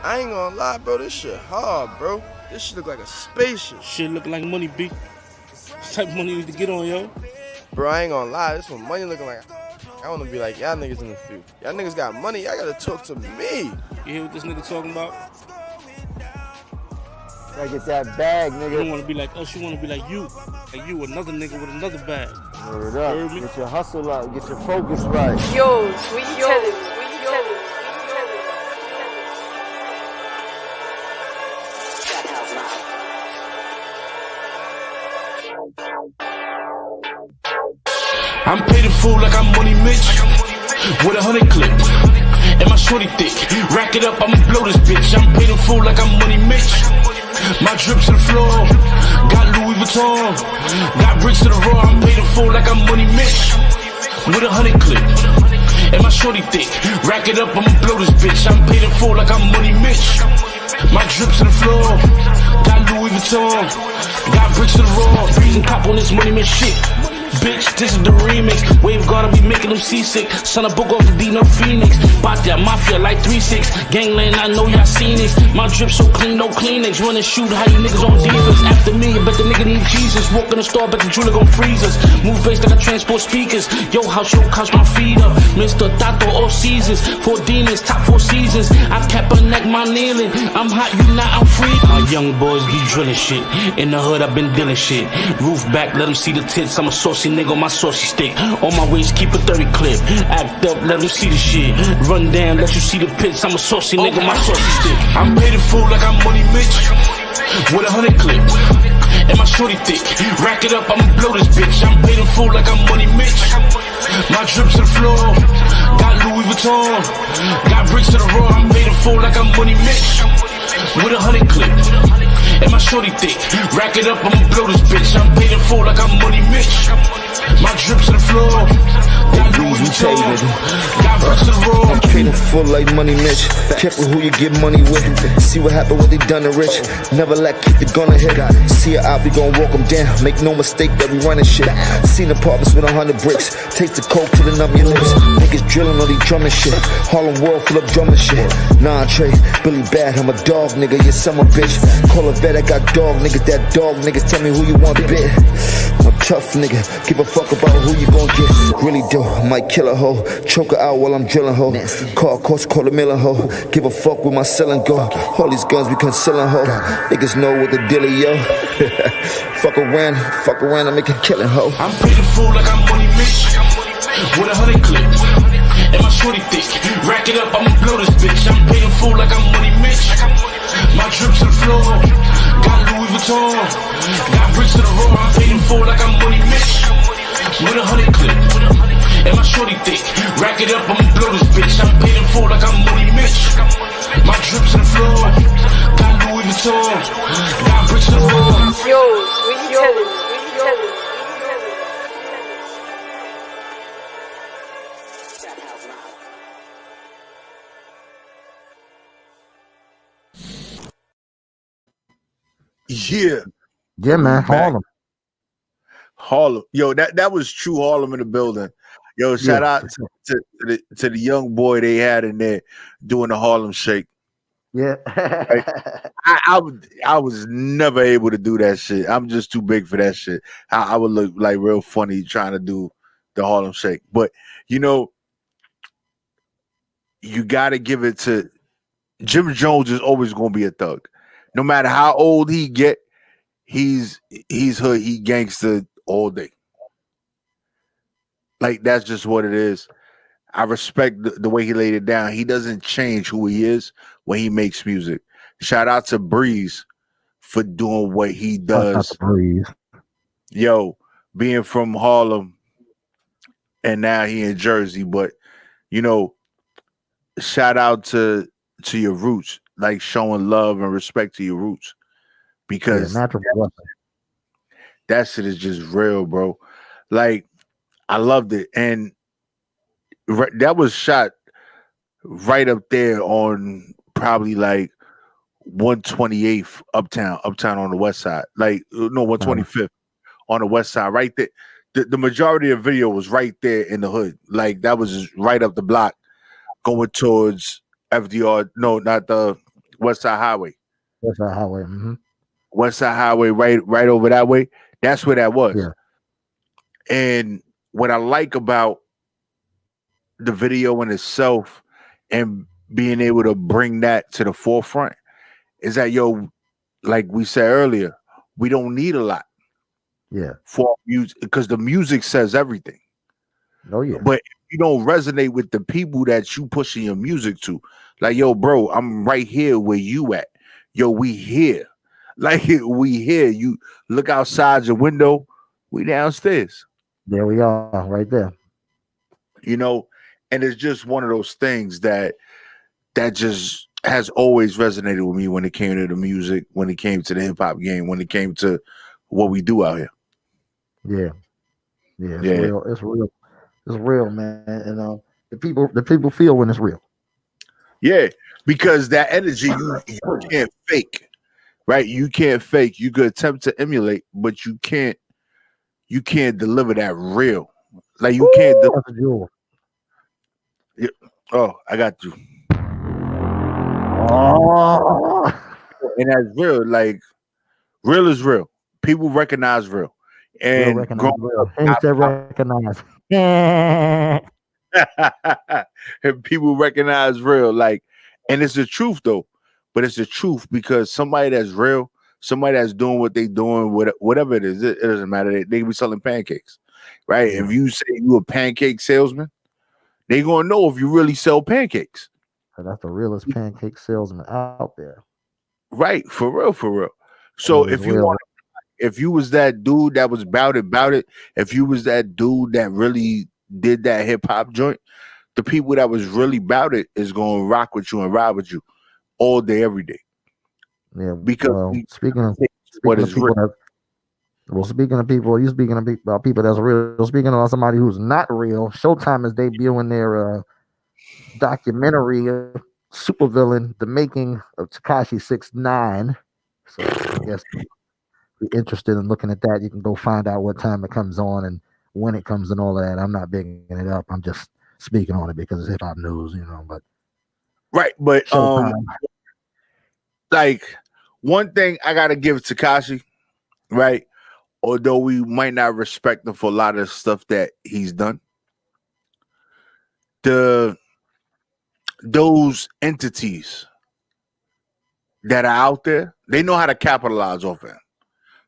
I ain't gonna lie, bro. This shit hard, bro. This shit look like a spaceship. Shit look like money, B. What type of money you need to get on, yo? Bro, I ain't gonna lie. This one money looking like... I wanna be like y'all niggas in the field. Y'all niggas got money. Y'all gotta talk to me. You hear what this nigga talking about? Gotta get that bag, nigga. You don't wanna be like us. You wanna be like you. Like you, another nigga with another bag. Word up. Get your hustle up. Get your focus right. Yo, sweet yo. I'm paid in full like I'm Money Mitch with 100 clip and my shorty thick. Rack it up, I'ma blow this bitch. I'm paid in full like I'm Money Mitch. My drip to the floor, got Louis Vuitton, got bricks to the raw. I'm paid in full like I'm Money Mitch with 100 clip and my shorty thick. Rack it up, I'ma blow this bitch. I'm paid in full like I'm Money Mitch. My drip to the floor, got Louis Vuitton, got bricks to the raw. Freezing cop on this Money Mitch shit. Bitch, this is the remix. Wave guard, I be making them seasick. Son of book off the Dino Phoenix. Bought that mafia like 3-6. Gangland, I know y'all seen this. My drip so clean, no Kleenex. Run and shoot, how you niggas on defense. After me, I bet the nigga need Jesus. Walk in the store, bet the jeweler gon' freeze us. Move bass like I transport speakers. Yo, house, yo, couch my feet up. Mr. Tato, all seasons. 4 demons, top 4 seasons. I kept her neck, my kneeling. I'm hot, you not, I'm free. My young boys be drilling shit. In the hood, I been dealing shit. Roof back, let them see the tits. I'm a saucy nigga on my saucy stick. All on my waist, keep a 30 clip. Act up, let them see the shit. Run down, let you see the pits. I'm a saucy nigga, my saucy stick. I'm paid in full like I'm Money Mitch. With 100 clip. And my shorty thick. Rack it up, I'ma blow this bitch. I'm paid in full like I'm Money Mitch. My drip to the floor. Got Louis Vuitton. Got bricks to the roar. I'm paid in full like I'm Money Mitch. With 100 clip. And my shorty thick. Rack it up, I'ma blow this bitch. I'm paid in full like I'm Money Mitch. My drip to the floor. Got Louis Vuitton. Got bricks to the roar. I'm paid in full like Money Mitch. Careful who you get money with. See what happened, what they done to Rich. Never let keep the gun ahead. See her out, we gon' walk them down. Make no mistake that we running shit. Seen apartments with 100 bricks. Taste the coke till it numb your lips. Niggas drilling on these drumming shit. Harlem world full of drumming shit. Nah, Trey, Billy Bad, I'm a dog nigga, you summer bitch. Call a vet, I got dog niggas. That dog niggas tell me who you want bit. I'm tough nigga, give a fuck about who you gon' get. Really do, might kill a hoe. Choke her out while I'm drilling hoe. Car cost, call a million hoe. Give a fuck with my selling go. All these guns we concealing hoe. Niggas know what the deal is, yo. fuck around, I make a killing hoe. I'm paid in full like I'm Money Mitch. With 100 clip. And my shorty thick. Rack it up, I'ma blow this bitch. I'm paid in full like I'm Money Mitch. My drip to the floor. Got Louis Vuitton. Got bricks to the roar. I'm paid in full like I'm Money Mitch. With 100 clip. And my shorty thick. Rack it up, I'ma blow this bitch. I'm paid in full like I'm Money Mitch. My drip to the floor. Got Louis Vuitton. Got bricks to the roar. Yo, we tell it. Yeah, man. Harlem. Yo, that was true Harlem in the building. Yo, shout out to the young boy they had in there doing the Harlem Shake. Yeah. Like, I was never able to do that shit. I'm just too big for that shit. I would look like real funny trying to do the Harlem Shake. But you know, you gotta give it to Jim Jones is always gonna be a thug. No matter how old he get, he's hood, he gangster all day. Like that's just what it is. I respect the way he laid it down. He doesn't change who he is when he makes music. Shout out to Breeze for doing what he does. Breeze. Yo, being from Harlem and now he in Jersey, but you know, shout out to your roots, like showing love and respect to your roots, because that shit is just real, bro. Like I loved it, and that was shot right up there on probably like 128th uptown on the west side, like no 125th on the west side, right there. The majority of the video was right there in the hood, like that was just right up the block, going towards FDR. No, not the West Side Highway. West Side Highway. Mm-hmm. West Side Highway, right over that way. That's where that was. Yeah. And what I like about the video in itself and being able to bring that to the forefront is that, yo, like we said earlier, we don't need a lot. Yeah. For music, because the music says everything. Oh yeah. But if you don't resonate with the people that you pushing your music to, like, yo, bro, I'm right here where you at. Yo, we here. Like we here. You look outside your window, we downstairs. There we are, right there. You know, and it's just one of those things that just has always resonated with me when it came to the music, when it came to the hip hop game, when it came to what we do out here. Yeah. It's real. It's real. It's real, man. And the people feel when it's real. Yeah, because that energy you can't fake, right? You can't fake. You could attempt to emulate, but you can't deliver that real. Like you can't deliver. Oh, I got you. Oh. And that's real. Like real is real. People recognize real. And recognize. And people recognize real. Like, and it's the truth though. But it's the truth because somebody that's real, somebody that's doing what they doing, whatever it is, it doesn't matter. They can be selling pancakes. right? Yeah. If you say you a pancake salesman, they gonna know if you really sell pancakes. So that's the realest pancake salesman out there. Right, for real, for real. So All is if you well. want, if you was that dude that was bout it, if you was that dude that really did that hip hop joint, the people that was really bout it is gonna rock with you and ride with you all day, every day. Yeah. Because Well, speaking of what speaking of is people real. that well, speaking of people, you speaking of about people that's real. Speaking about somebody who's not real, Showtime is debuting their documentary, Supervillain: The Making of Tekashi 6ix9ine. So I guess if you're interested in looking at that, you can go find out what time it comes on and when it comes and all of that. I'm not bigging it up. I'm just speaking on it because it's hip hop news, But Right, but Showtime, like one thing I gotta give Tekashi, right? Although we might not respect him for a lot of stuff that he's done, those entities that are out there, they know how to capitalize off it.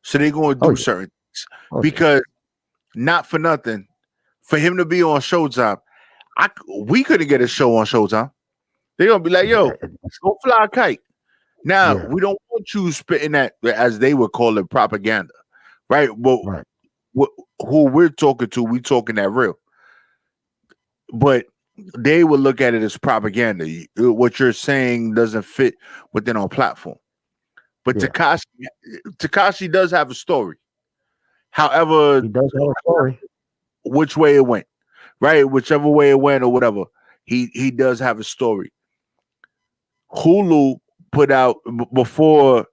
So they're going to do certain things. Because not for nothing, for him to be on Showtime, we couldn't get a show on Showtime. They're going to be like, yo, go fly a kite. Now, we don't want you spitting that, as they would call it, propaganda, right? Well, who we're talking to, we talking that real. But they would look at it as propaganda. What you're saying doesn't fit within our platform. But Tekashi does have a story. However, he does have a story. Which way it went, right? Whichever way it went or whatever, he does have a story. Hulu put out before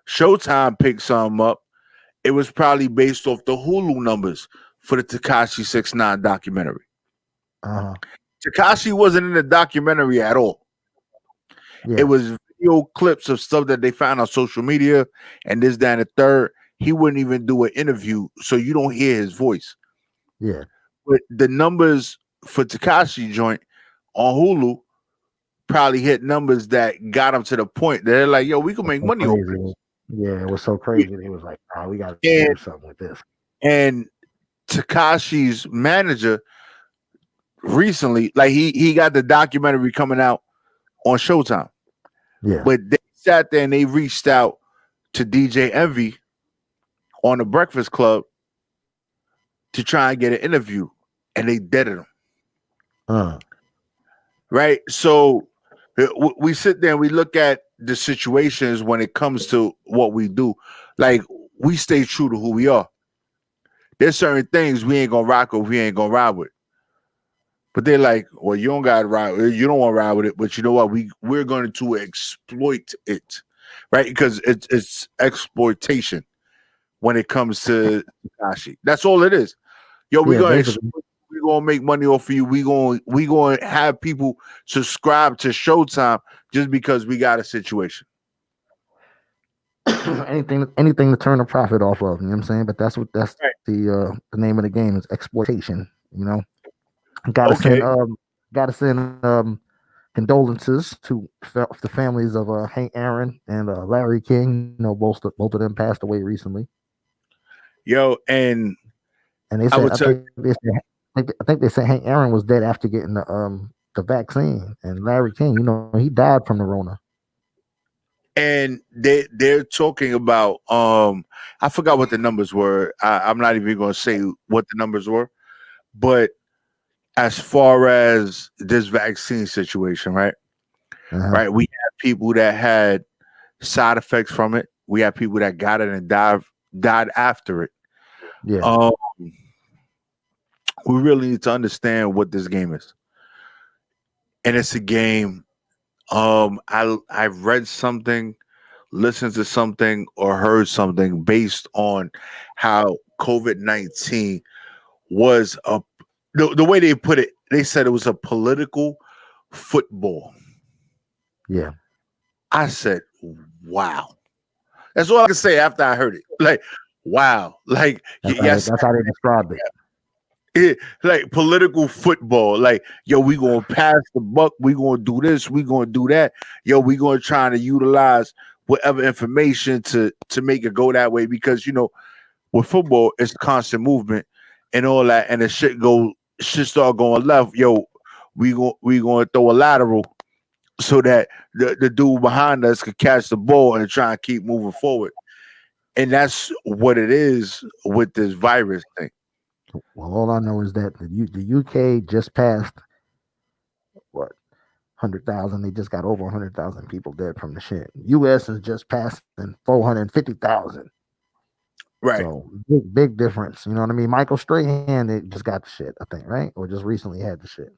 Showtime picked some up. It was probably based off the Hulu numbers for the Tekashi 6ix9ine documentary. Tekashi wasn't in the documentary at all. Yeah. It was video clips of stuff that they found on social media and this, that, and the third. He wouldn't even do an interview, so you don't hear his voice. Yeah. But the numbers for Tekashi joint on Hulu probably hit numbers that got him to the point that they're like, yo, we can make money over this. Yeah, it was so crazy. They was like, oh, we got to do something with this. And Tekashi's manager recently, like he got the documentary coming out on Showtime. Yeah. But they sat there and they reached out to DJ Envy on the Breakfast Club to try and get an interview, and they deaded him. Right? So we sit there and we look at the situations when it comes to what we do. Like, we stay true to who we are. There's certain things we ain't gonna rock with, we ain't gonna ride with. But they're like, well, you don't gotta ride, you don't want to ride with it, but you know what? We're going to exploit it, right? Because it's exploitation when it comes to Tekashi. That's all it is. Yo, we're gonna make money off of you. We gonna have people subscribe to Showtime just because we got a situation. anything to turn a profit off of, you know what I'm saying? But that's the name of the game is exploitation, Gotta send condolences to the families of Hank Aaron and Larry King. Both of them passed away recently. Yo, and they said I think they said Hank Aaron was dead after getting the vaccine, and Larry King, he died from the Rona. And they're talking about I forgot what the numbers were. I'm not even going to say what the numbers were, but as far as this vaccine situation, right? Right, we have people that had side effects from it. We have people that got it and died after it. Yeah. We really need to understand what this game is, and it's a game. I've read something, listened to something, or heard something based on how COVID-19 was the way they put it. They said it was a political football. Yeah. I said, wow. That's all I can say after I heard it. Like, wow. Like, that's how they described it. Like political football. Like, yo, we gonna pass the buck. We gonna do this. We gonna do that. Yo, we gonna try to utilize whatever information to make it go that way. Because with football, it's constant movement, and all that, and the shit start going left. Yo, we gonna throw a lateral so that the dude behind us could catch the ball and try and keep moving forward. And that's what it is with this virus thing. Well, all I know is that the UK just passed what 100,000. They just got over 100,000 people dead from the shit. US is just passing 450,000. Right. So big difference. You know what I mean? Michael Strahan, they just got the shit, I think, right? Or just recently had the shit.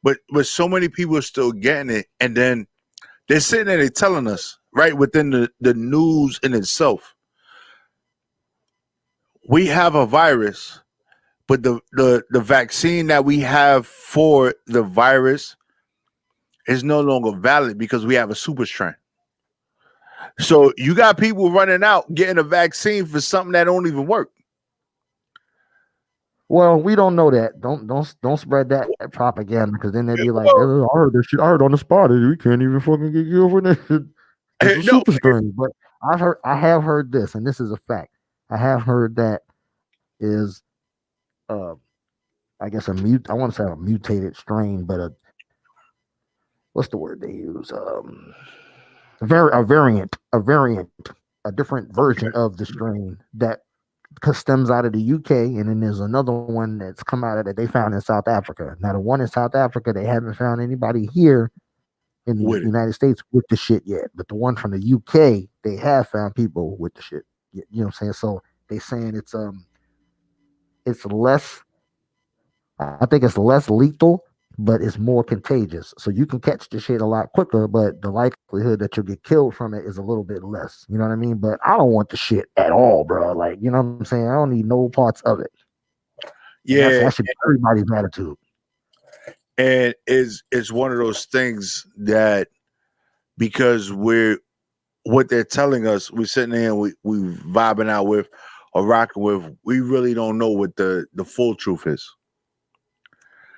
But so many people are still getting it, and then they're sitting there, they're telling us right within the news in itself. We have a virus, but the vaccine that we have for the virus is no longer valid because we have a super strain. So you got people running out getting a vaccine for something that don't even work. Well, we don't know that. Don't spread that propaganda because then they'd be like, "Oh, I heard this shit. I heard on the spot that we can't even fucking get killed for this. It's a super strain." But I have heard this, and this is a fact. I have heard that is, I guess I want to say a mutated strain, but what's the word they use? A variant, a different version of the strain that stems out of the UK, and then there's another one that's come out of that they found in South Africa. Now, the one in South Africa, they haven't found anybody here in the United States with the shit yet, but the one from the UK, they have found people with the shit. You know what I'm saying? So they saying it's less. I think it's less lethal, but it's more contagious. So you can catch the shit a lot quicker, but the likelihood that you'll get killed from it is a little bit less. You know what I mean? But I don't want the shit at all, bro. Like, you know what I'm saying? I don't need no parts of it. Yeah, that should be everybody's attitude. And it's one of those things that because what they're telling us, we're sitting there and we vibing out with or rocking with, we really don't know what the full truth is.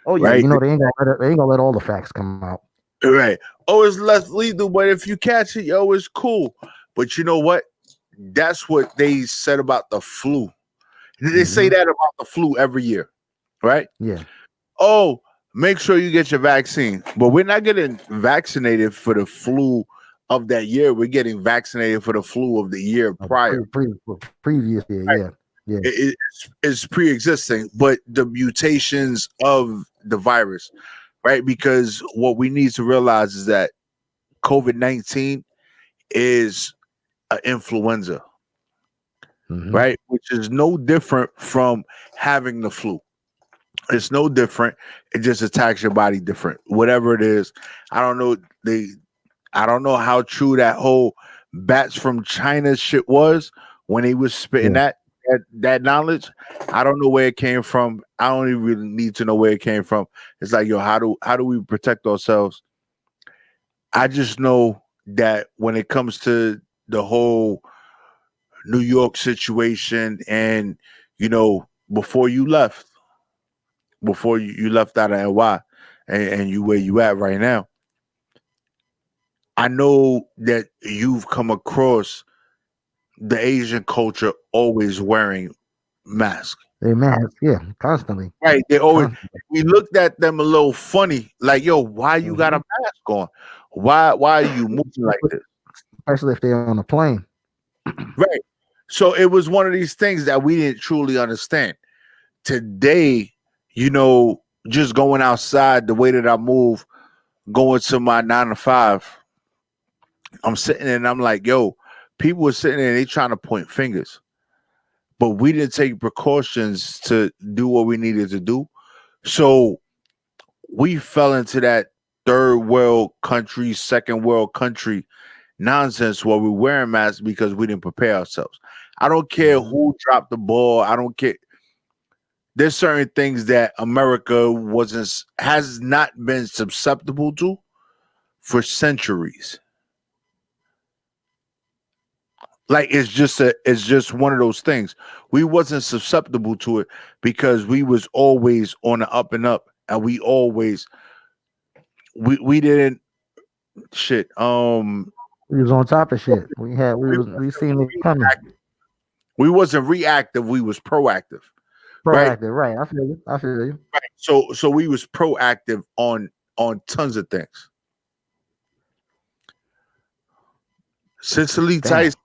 Oh yeah, right? You know they ain't gonna let all the facts come out. Right. Oh, it's less lethal, but if you catch it, yo, it's cool. But you know what? That's what they said about the flu. They say that about the flu every year, right? Yeah. Oh, make sure you get your vaccine. But we're not getting vaccinated for the flu of that year. We're getting vaccinated for the flu of the year prior. Previous year, right. Yeah. It's pre-existing, but the mutations of the virus, right? Because what we need to realize is that COVID-19 is an influenza, right? Which is no different from having the flu. It's no different. It just attacks your body different. Whatever it is, I don't know. I don't know how true that whole bats from China shit was when he was spitting that knowledge. I don't know where it came from. I don't even really need to know where it came from. It's like, yo, how do we protect ourselves? I just know that when it comes to the whole New York situation, and you know, before you left out of NY and you where you at right now, I know that you've come across the Asian culture always wearing masks. They mask, yeah, constantly. Right. They always we looked at them a little funny, like, yo, why you got a mask on? Why are you moving like this? Especially if they're on a plane. Right. So it was one of these things that we didn't truly understand. Today, you know, just going outside, the way that I move, going to my 9 to 5, I'm sitting there and I'm like, yo, people were sitting there and they trying to point fingers. But we didn't take precautions to do what we needed to do. So we fell into that third world country, second world country nonsense where we're wearing masks because we didn't prepare ourselves. I don't care who dropped the ball. I don't care. There's certain things that America has not been susceptible to for centuries. Like it's just one of those things. We wasn't susceptible to it because we was always on the up and up, and we didn't shit. We was on top of shit. We seen it coming. We wasn't reactive. We was proactive. Proactive, right? I feel you. I feel you. Right. So we was proactive on tons of things. Cicely Tyson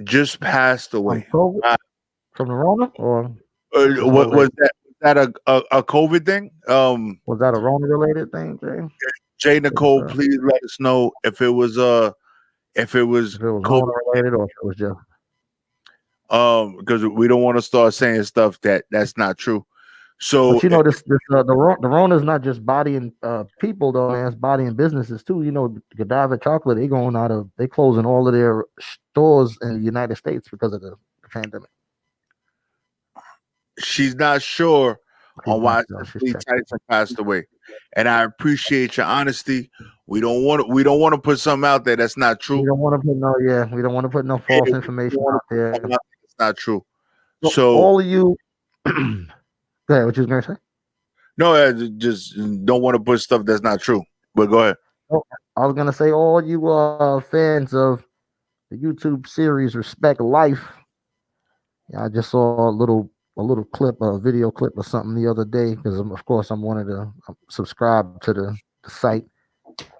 just passed away. From the Rona, or what was that? Was that a COVID thing? Was that a Rona related thing, Jay? Jay Nicole, please let us know if it was Rona COVID related or if it was just because we don't want to start saying stuff that's not true. So but you know the Rona is not just bodying people though, man. It's bodying businesses too. You know, Godiva Chocolate, they closing all of their stores in the United States because of the pandemic. She's not sure on why Cicely Tyson passed away, and I appreciate your honesty. We don't want to put something out there that's not true. We don't want to put no false information out there. It's not true. So all of you, go ahead. What you was gonna say? No, I just don't want to put stuff that's not true. But go ahead. I was gonna say all you fans of the YouTube series Respect Life. I just saw a little clip, a video clip or something the other day because of course I'm subscribe to the site.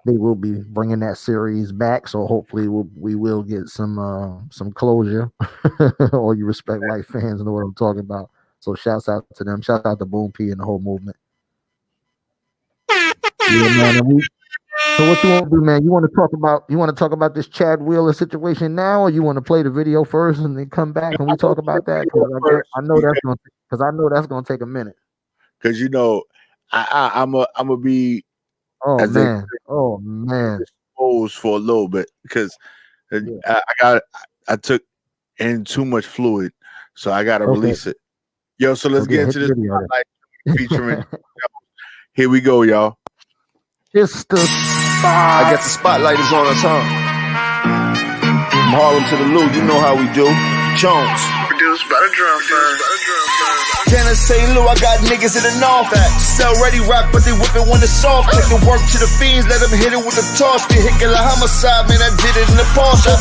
They will be bringing that series back, so hopefully we will get some closure. All you Respect Life fans know what I'm talking about. So shouts out to them. Shout out to Boom P and the whole movement. Yeah, man. So what you want to do, man? You want to talk about this Chad Wheeler situation now, or you want to play the video first and then come back and we talk about that? I know that's gonna take a minute. Because I'm gonna be oh man exposed for a little bit because I took in too much fluid, so I gotta release it. Yo, so let's get into this featuring. Here we go, y'all. Just the I guess the spotlight is on us, huh? From Harlem to the Lou, you know how we do. Jones. Produced by the drum firm. Dennis St. Lou, I got niggas in the north. Sell ready rock, but they whip it when it's soft. Take the work to the fiends, let them hit it with the toss. Vehicular homicide, man, I did it in the Porsche.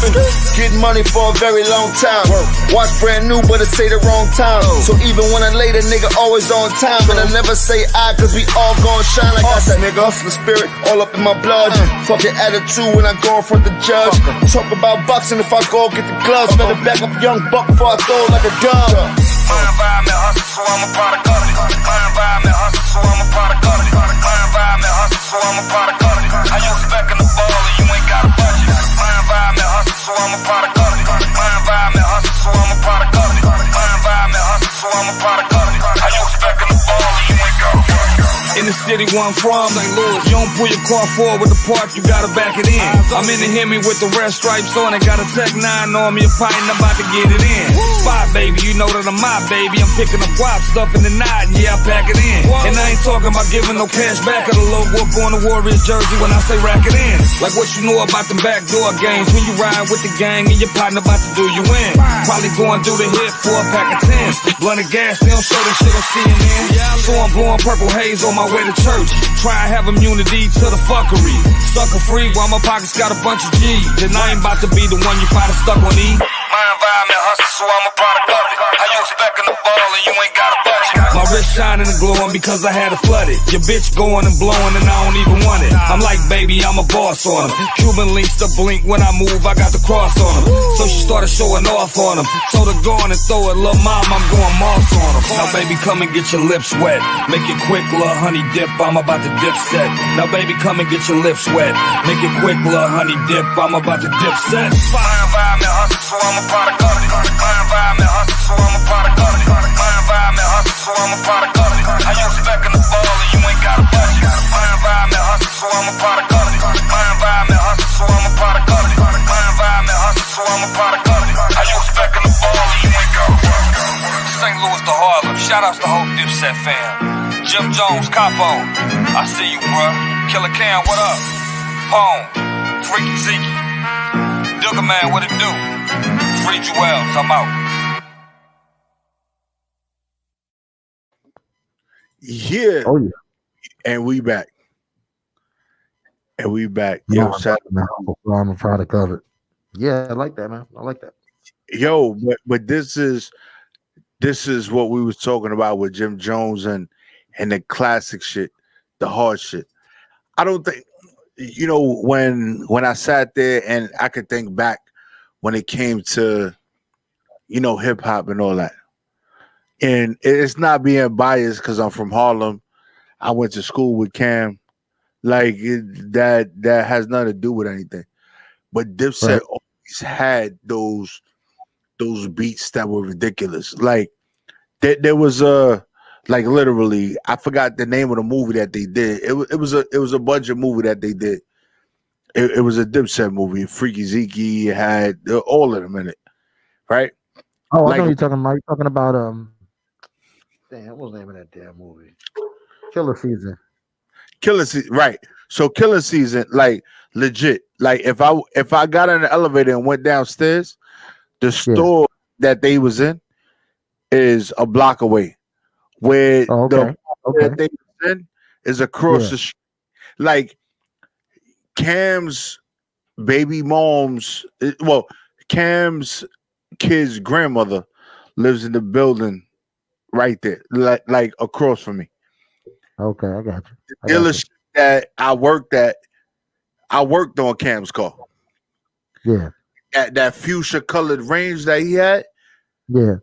Getting money for a very long time. Watch brand new, but it say the wrong time. So even when I late, a nigga always on time. And I never say I, cause we all gon' shine. Like I said, nigga, hustler spirit all up in my blood. Fuck your attitude when I go in front the judge. Talk about boxing if I go get the gloves. Better back up young buck before I throw like a dog. My environment hustle, so I'm a product of it. My environment hustle, so I'm a product of it. My environment hustle, so I'm a product of it. How you expecting the ball and you ain't got a budget? My environment hustle, so I'm a product of it. My environment hustle, so I'm a product of it. My environment hustle, so I'm a product of it. How you expecting the ball and you ain't got a budget? In the city where I'm from, St. Louis, you don't pull your car forward with the park, you gotta back it in. I'm in the Hemi with the red stripes on it, got a Tech 9 on me, a pint, I'm about to get it in. Spot, baby, you know that I'm my baby. I'm picking up guap, stuff in the night, and yeah, I pack it in. And I ain't talking about giving no cash back of the logo up on the Warriors jersey when I say rack it in. Like what you know about them backdoor games when you ride with the gang and your partner about to do you in. Probably going through the hit for a pack of 10s. Blunted gas, they don't show that shit on CNN. So I'm blowing purple haze on my way to church. Try and have immunity to the fuckery. Sucker free while my pockets got a bunch of G's. Then I ain't about to be the one you find stuck on E. My environment hustle, so I'm a product of it. How you expecting the ball and you ain't got a budget? My wrist shining and glowing because I had it flooded. Your bitch going and blowing and I don't even want it. I'm like, baby, I'm a boss on him. Cuban links to blink when I move, I got the cross on him. So she started showing off on him. Told her go on and throw it, lil' mom, I'm going moss on him. Now baby, come and get your lips wet. Make it quick, lil' honey dip, I'm about to dip set. Now baby, come and get your lips wet. Make it quick, lil' honey dip, I'm about to dip set. My environment hustle, so I'm a product of it. My environment hustle, so I'm a product of it. My environment hustle, so I'm a product of it. How you expecting the ball and you ain't got a budget? My environment hustle, so I'm a product of it. My environment hustle, so I'm a product of it. My environment hustle, so I'm a product of it. How you expecting the ball and you ain't got a budget? St. Louis to Harlem, shout outs to whole Dipset fam. Jim Jones, Capo, I see you, bruh. Killer Cam, what up? Home, Freaky Zeke, Duggar Man, what it do? Free Jewels, I'm out. Yeah. Oh yeah. And we back. Yo, I'm a product of it. Yeah, I like that, man. I like that. Yo, but this is this is what we was talking about with Jim Jones and the classic shit, the hard shit. I don't think when I sat there and I could think back when it came to hip hop and all that. And it's not being biased because I'm from Harlem. I went to school with Cam. Like that has nothing to do with anything. But Dipset always had those beats that were ridiculous. Like there was like literally, I forgot the name of the movie that they did. It was a budget movie that they did. It was a Dipset movie. Freaky Zeke had all of them in it, right? Oh, I know what you're talking about. You're talking about damn, what was the name of that damn movie? Killer Season. Killer Season, right? So Killer Season, like legit. Like if I got in the elevator and went downstairs, the store that they was in is a block away. Where the that they was in is across the street. Like Cam's baby mom's, Cam's kid's grandmother lives in the building right there, like across from me. Okay, I got you. The dealership that I worked on Cam's car. Yeah. That fuchsia colored range that he had. Yeah.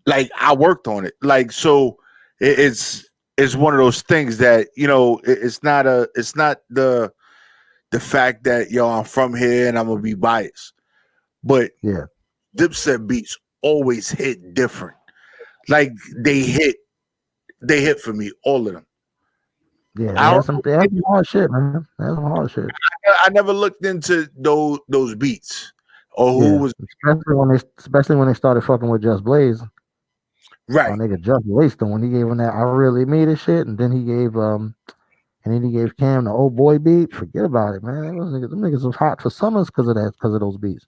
Like I worked on it. Like so it's one of those things that, it's not the fact that I'm from here and I'm gonna be biased. But Dipset beats always hit different. Like they hit for me, all of them. Yeah, that's some hard shit, man. That's some hard shit. I never looked into those beats or who was, especially when they started fucking with Just Blaze. Right. My nigga Just Blaze, when he gave him that I Really Made It shit, and then he gave Cam the Old Boy beat. Forget about it, man. Them niggas was hot for summers because of those beats.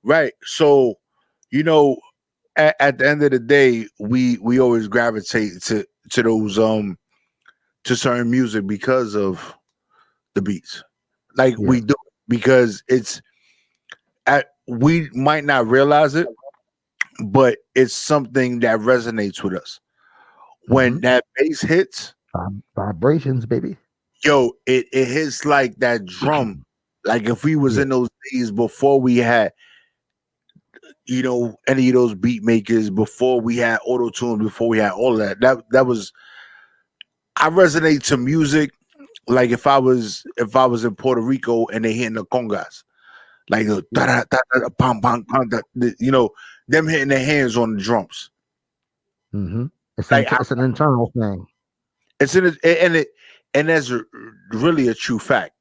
Right. So, at the end of the day, we always gravitate to those to certain music because of the beats. Like we do, because we might not realize it, but it's something that resonates with us. When that bass hits, vibrations, baby. Yo, it hits like that drum. Like if we was in those days before we had, any of those beat makers, before we had auto tune, before we had all of that was. I resonate to music like if I was in Puerto Rico and they hitting the congas, like pam pam pam, them hitting their hands on the drums. Mm-hmm. It's an internal thing. And that's really a true fact.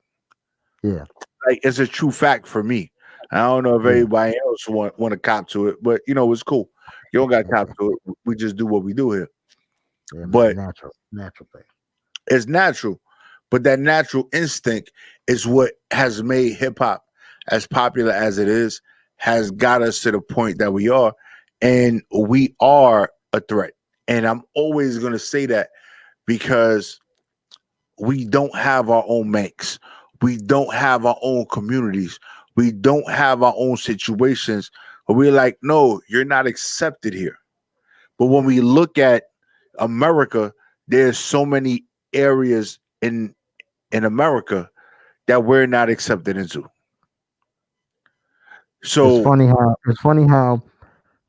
Yeah, like it's a true fact for me. I don't know if everybody else want to cop to it, but it's cool. You don't got to cop to it. We just do what we do here. Yeah, but natural thing. It's natural, but that natural instinct is what has made hip hop as popular as it is, has got us to the point that we are, and we are a threat. And I'm always going to say that because we don't have our own makes. We don't have our own communities. We don't have our own situations. But we're like, no, you're not accepted here. But when we look at America, there's so many areas in America that we're not accepted into. So it's funny how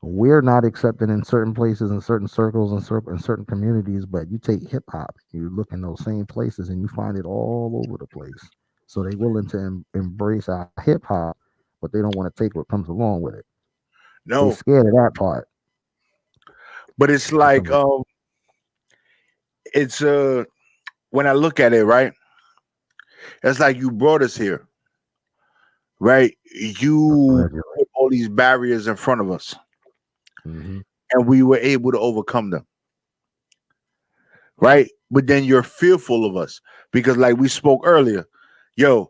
we're not accepted in certain places, in certain circles, in certain communities. But you take hip hop, you look in those same places, and you find it all over the place. So they're willing to embrace our hip hop, but they don't want to take what comes along with it. No, they're scared of that part. But it's like it's when I look at it, right? It's like you brought us here, right? You put all these barriers in front of us, and we were able to overcome them, right? But then you're fearful of us because, like we spoke earlier, you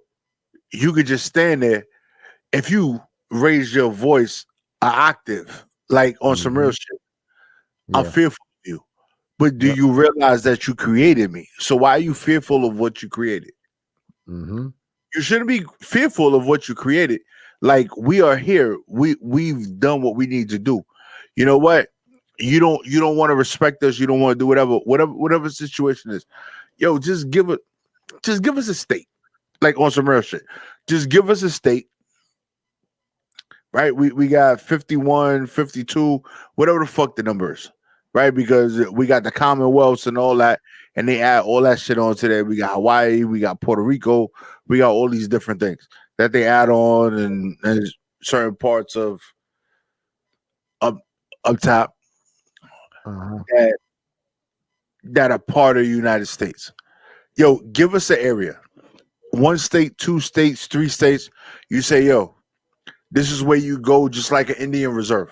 could just stand there. If you raise your voice an octave, like on some real shit, I'm fearful of you. But do you realize that you created me? So why are you fearful of what you created? You shouldn't be fearful of what you created. Like we are here. We've done what we need to do. You know what? you don't want to respect us, you don't want to do whatever the situation is. Yo, just give us a state. Like on some real shit. Just give us a state. Right? We got 51, 52, whatever the fuck the number is. Right? Because we got the Commonwealths and all that, and they add all that shit onto there. We got Hawaii, we got Puerto Rico, we got all these different things that they add on and certain parts of up top that are part of the United States. Yo, give us an area. 1 state, 2 states, 3 states. You say, yo, this is where you go, just like an Indian reserve.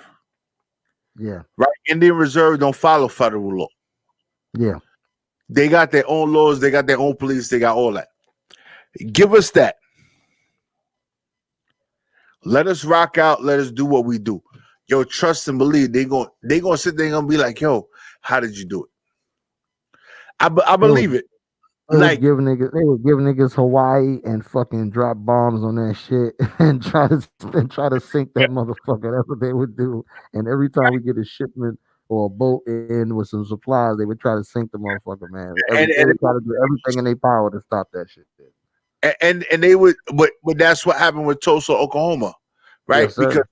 Yeah. Right? Indian reserve don't follow federal law. Yeah. They got their own laws, they got their own police, they got all that. Give us that. Let us rock out, let us do what we do. Yo, trust and believe. They gonna sit there and gonna be like, yo, how did you do it? I believe it. They Like would give niggas Hawaii and fucking drop bombs on that shit and try to sink that motherfucker. That's what they would do. And every time we get a shipment or a boat in with some supplies, they would try to sink the motherfucker, man. They would try to do everything in their power to stop that shit. And they would, but that's what happened with Tulsa, Oklahoma, right? Yes, sir. Because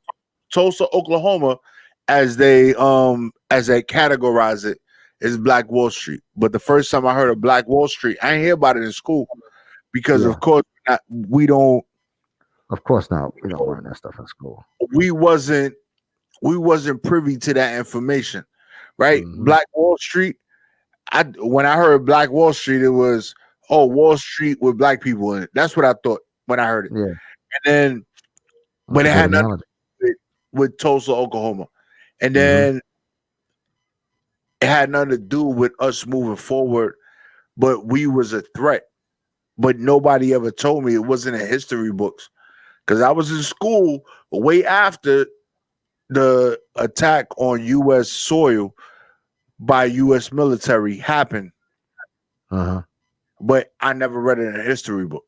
Tulsa, Oklahoma, as they categorize it, is Black Wall Street. But the first time I heard of Black Wall Street, I didn't hear about it in school because, of course, we don't. Of course not. We don't learn that stuff in school. We wasn't privy to that information, right? Mm-hmm. Black Wall Street. When I heard Black Wall Street, it was Wall Street with black people in it. That's what I thought when I heard it. Yeah. And then when it had nothing to do with Tulsa, Oklahoma, and then it had nothing to do with us moving forward, but we was a threat. But nobody ever told me. It wasn't in history books because I was in school way after the attack on U.S. soil by U.S. military happened. But I never read it in a history book.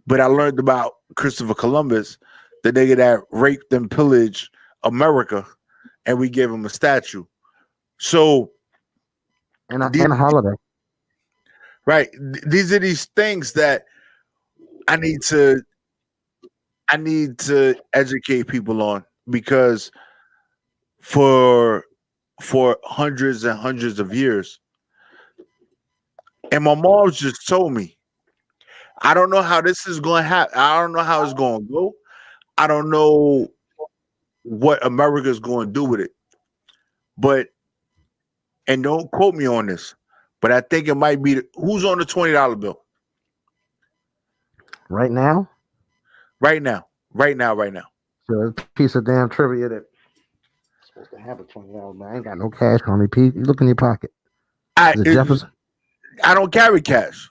But I learned about Christopher Columbus, the nigga that raped and pillaged America, and we gave him a statue. So, and a holiday, right? These are these things that I need to educate people on because for hundreds and hundreds of years, and my mom just told me, I don't know how this is going to happen. I don't know how it's going to go. I don't know what America is going to do with it, but. And don't quote me on this, but I think it might be who's on the $20 bill right now. Right now. So it's a piece of damn trivia that supposed to have a $20 bill. I ain't got no cash on me. Pete, you look in your pocket. Is it Jefferson? I don't carry cash,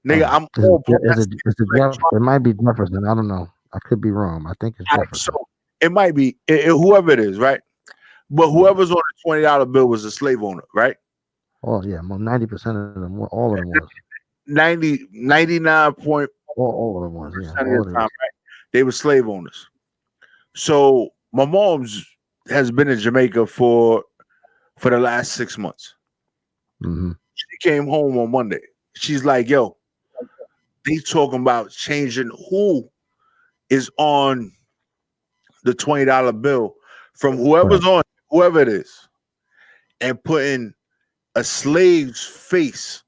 nigga. I'm all it might be Jefferson. I don't know. I could be wrong. I think it's Jefferson. So it might be whoever it is, right? But whoever's on the $20 bill was a slave owner, right? Oh yeah, 90% of them, all of them was 99 point. All of them was, yeah. All of the time, right? They were slave owners. So my mom's has been in Jamaica for the last 6 months. She came home on Monday. She's like, "Yo, they talking about changing who is on the $20 bill from whoever's on." Whoever it is, and putting a slave's face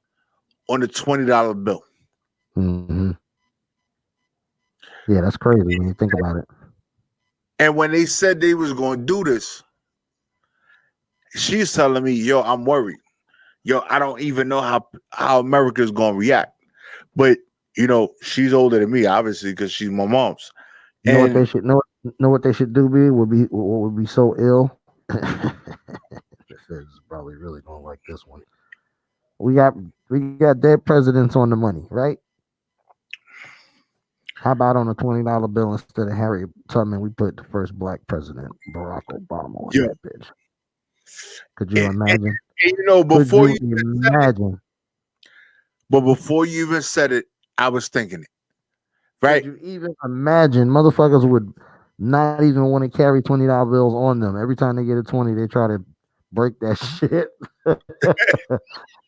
on the $20 bill. Yeah, that's crazy when you think about it. And when they said they was going to do this, she's telling me, yo, I'm worried. Yo, I don't even know how America's going to react. But, she's older than me, obviously, because she's my mom's. You know what they should know what they should do would be so ill. The feds is probably really gonna like this one. We got dead presidents on the money, right? How about on a $20 bill instead of Harriet Tubman, we put the first black president, Barack Obama, on that bitch? Could you imagine? Before you even said it, I was thinking it. Right? Could you even imagine motherfuckers would not even want to carry $20 bills on them? Every time they get a 20, they try to Break that shit.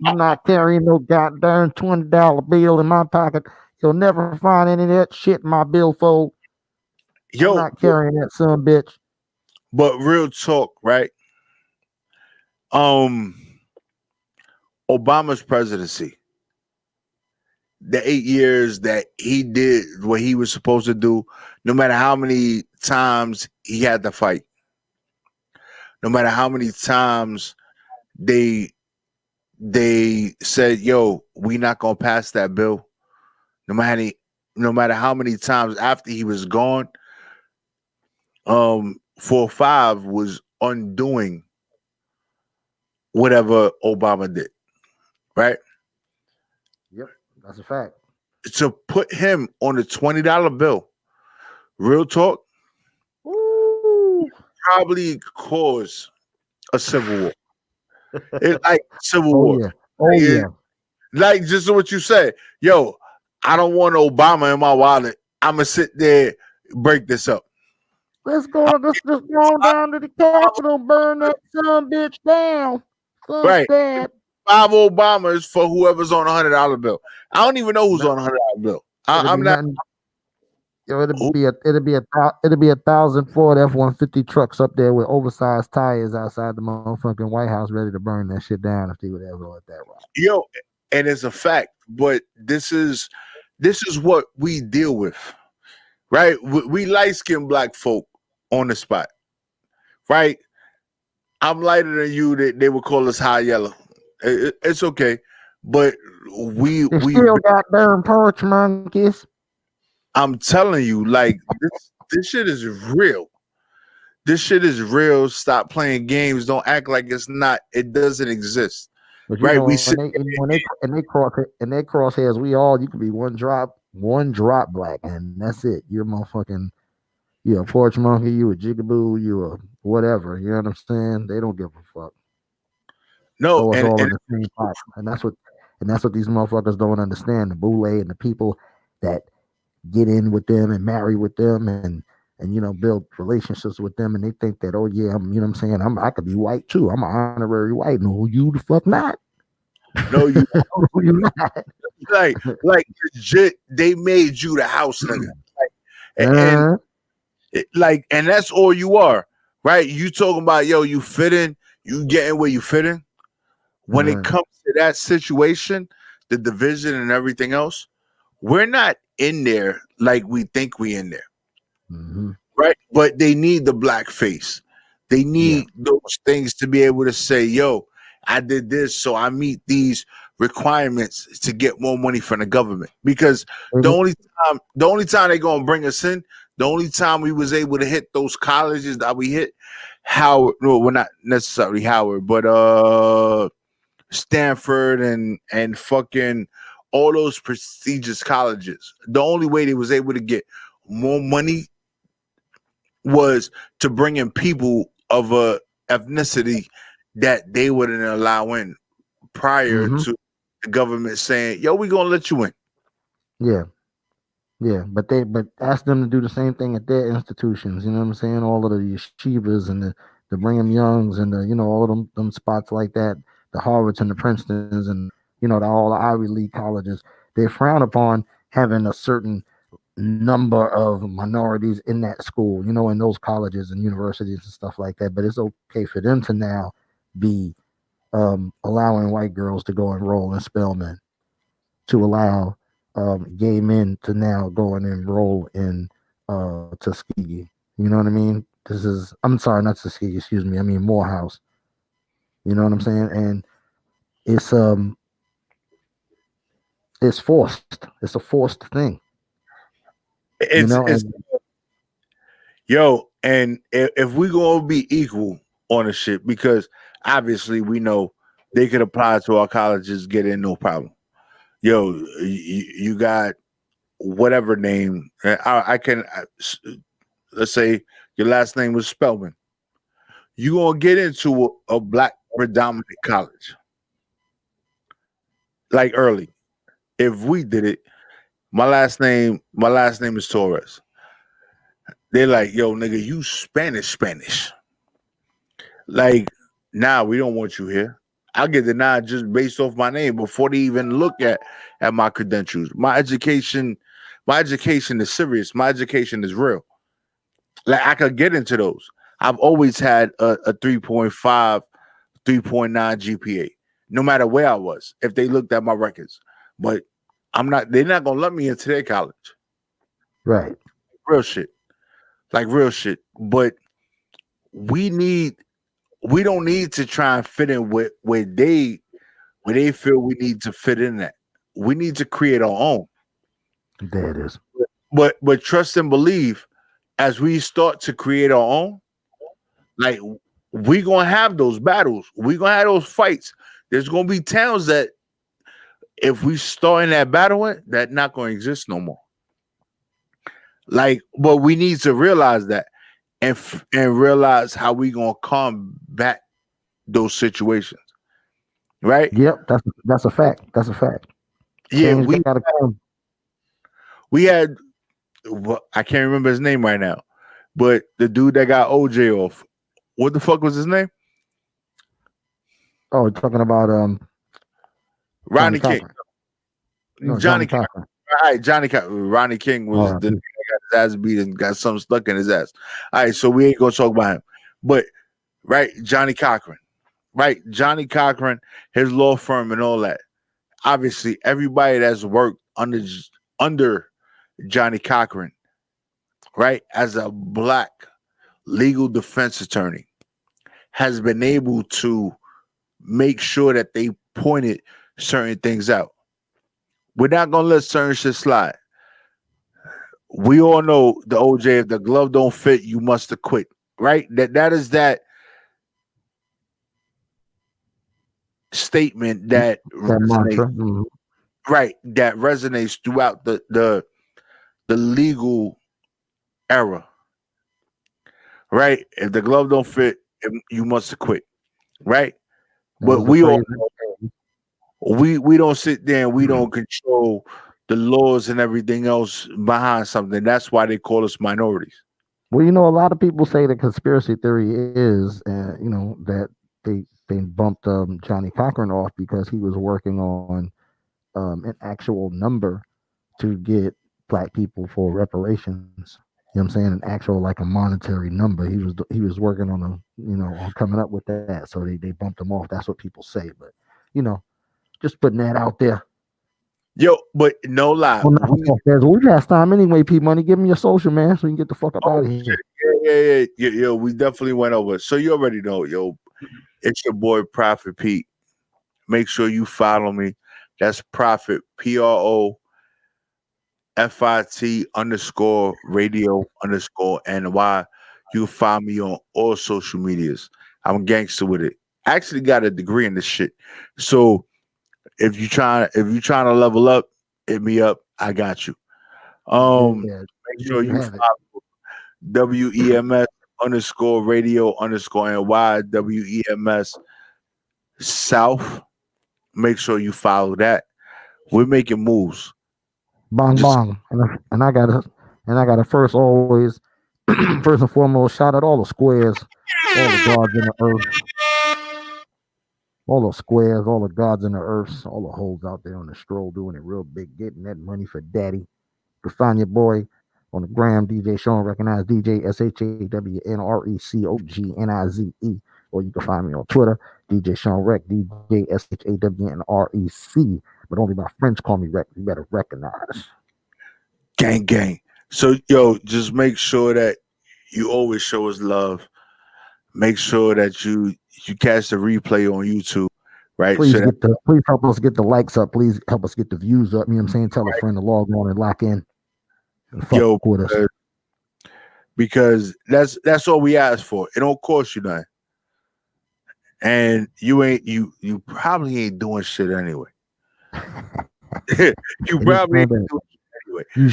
I'm not carrying no goddamn $20 bill in my pocket. You'll never find any of that shit in my billfold. I'm not carrying that son bitch. But real talk, right? Obama's presidency, the 8 years that he did what he was supposed to do, no matter how many times he had to fight, no matter how many times they said, "Yo, we not gonna pass that bill," no matter how many times after he was gone, 4-5 was undoing whatever Obama did, right? Yep, that's a fact. To put him on a $20 bill, real talk, probably cause a civil war. It's like civil war. Yeah. Oh yeah. Like just what you said. Yo, I don't want Obama in my wallet. I'm gonna sit there, break this up. Let's go. Let's just go down to the Capitol, burn that son bitch down. Fuck Right. that. 5 Obamas for whoever's on $100 bill. I don't even know who's on $100 bill. I'm not. Yo, it'll be a 1,000 Ford F-150 trucks up there with oversized tires outside the motherfucking White House, ready to burn that shit down if they would ever let that rock. Yo, and it's a fact, but this is what we deal with, right? We light-skinned black folk on the spot, right? I'm lighter than you. They would call us high yellow. It's okay, but we still got damn porch monkeys. I'm telling you, like this shit is real. This shit is real. Stop playing games. Don't act like it's not. It doesn't exist. But right? Know, when they cross hairs, you could be one drop black, and that's it. You're a porch monkey, you a jigaboo, you a whatever. You know what I'm saying? They don't give a fuck. No, it's all in the same pot, and that's what these motherfuckers don't understand. The boule and the people that get in with them and marry with them and build relationships with them, and they think that, oh yeah, I could be white too. I'm an honorary white. No, you the fuck not. No, you you're not. Like legit, they made you the house nigga. And that's all you are, right? You talking about, yo, you fit in, you getting where you fit in. When it comes to that situation, the division and everything else, we're not in there like we think we in there. Mm-hmm. Right? But they need the black face. They need those things to be able to say, yo, I did this, so I meet these requirements to get more money from the government. Because the only time they're gonna bring us in, the only time we was able to hit those colleges that we hit, Howard, no, we're not necessarily Howard, but Stanford and fucking all those prestigious colleges. The only way they was able to get more money was to bring in people of a ethnicity that they wouldn't allow in prior to the government saying, yo, we gonna let you in. Yeah, but ask them to do the same thing at their institutions. You know what I'm saying? All of the yeshivas and the Brigham Youngs and all of them spots like that, the Harvards and the Princetons and all the Ivy League colleges. They frown upon having a certain number of minorities in that school, in those colleges and universities and stuff like that. But it's okay for them to now be allowing white girls to go enroll in Spelman, to allow gay men to now go and enroll in Tuskegee. You know what I mean? I'm sorry, not Tuskegee, excuse me. I mean Morehouse. You know what I'm saying? And it's forced. It's a forced thing. And if we gonna be equal on the shit, because obviously we know they could apply to our colleges, get in, no problem. Yo, you got whatever name. Let's say your last name was Spelman. You gonna get into a black predominant college like early. If we did it, my last name is Torres. They're like, yo, nigga, you Spanish. Like, Nah, we don't want you here. I'll get denied just based off my name before they even look at my credentials. My education is serious. My education is real. Like I could get into those. I've always had a 3.5, 3.9 GPA, no matter where I was, if they looked at my records. But they're not gonna let me into their college. Right. Real shit. Like real shit. But we don't need to try and fit in where they feel we need to fit in at. We need to create our own. There it is. But trust and believe, as we start to create our own, like we gonna have those battles. We gonna have those fights. There's gonna be towns that if we start in that battle, that not gonna exist no more. Like, but we need to realize that and realize how we gonna combat those situations. Right? Yep, that's a fact. That's a fact. Yeah, Change gotta come. we had I can't remember his name right now, but the dude that got OJ off, what the fuck was his name? Oh, talking about Ronnie King. No, Johnny King. Cochran. All right, Ronnie King was the nigga that got his ass beat and got something stuck in his ass. All right, so we ain't gonna talk about him. But right, Johnny Cochran. Right, Johnny Cochran, his law firm and all that. Obviously, everybody that's worked under Johnny Cochran, right, as a black legal defense attorney, has been able to make sure that they pointed certain things out. We're not gonna let certain shit slide. We all know the OJ, if the glove don't fit, you must have quit. Right? That is that statement that mantra. Right, that resonates throughout the legal era. Right? If the glove don't fit, you must have quit. Right? But we all we don't sit there and we don't control the laws and everything else behind something. That's why they call us minorities. Well, a lot of people say the conspiracy theory is, that they bumped Johnny Cochran off because he was working on an actual number to get black people for reparations. You know what I'm saying? An actual, like a monetary number. He was working on on coming up with that. So they bumped him off. That's what people say. But just putting that out there. Yo, but no lie. We got time anyway, P Money. Give me your social, man, so you can get the fuck up out of here. Yeah. Yo, we definitely went over. So you already know, yo, it's your boy Prophet Pete. Make sure you follow me. That's Prophet PROFIT _radio_NY. You can find me on all social medias. I'm gangster with it. I actually got a degree in this shit. So if you trying to level up, hit me up. I got you. Make sure you follow WEMS _radio_NY WEMS South. Make sure you follow that. We're making moves. Bong bong. And I gotta first always first and foremost shout out all the squares, all the gods in the earth. All the squares, all the gods in the earth, all the hoes out there on the stroll doing it real big, getting that money for daddy. You can find your boy on the gram, DJ Shawn, recognize DJ SHAWNRECOGNIZE, or you can find me on Twitter, DJ Shawn Rec, DJ SHAWNREC, but only my friends call me Rec. You better recognize. Gang. So, yo, just make sure that you always show us love. Make sure that you catch the replay on YouTube, right? Please help us get the likes up. Please help us get the views up. You know what I'm saying? Tell a friend to log on and lock in. And fuck with us. Because that's all we ask for. It don't cost you nothing. And you probably ain't doing shit anyway. You probably ain't doing shit anyway. You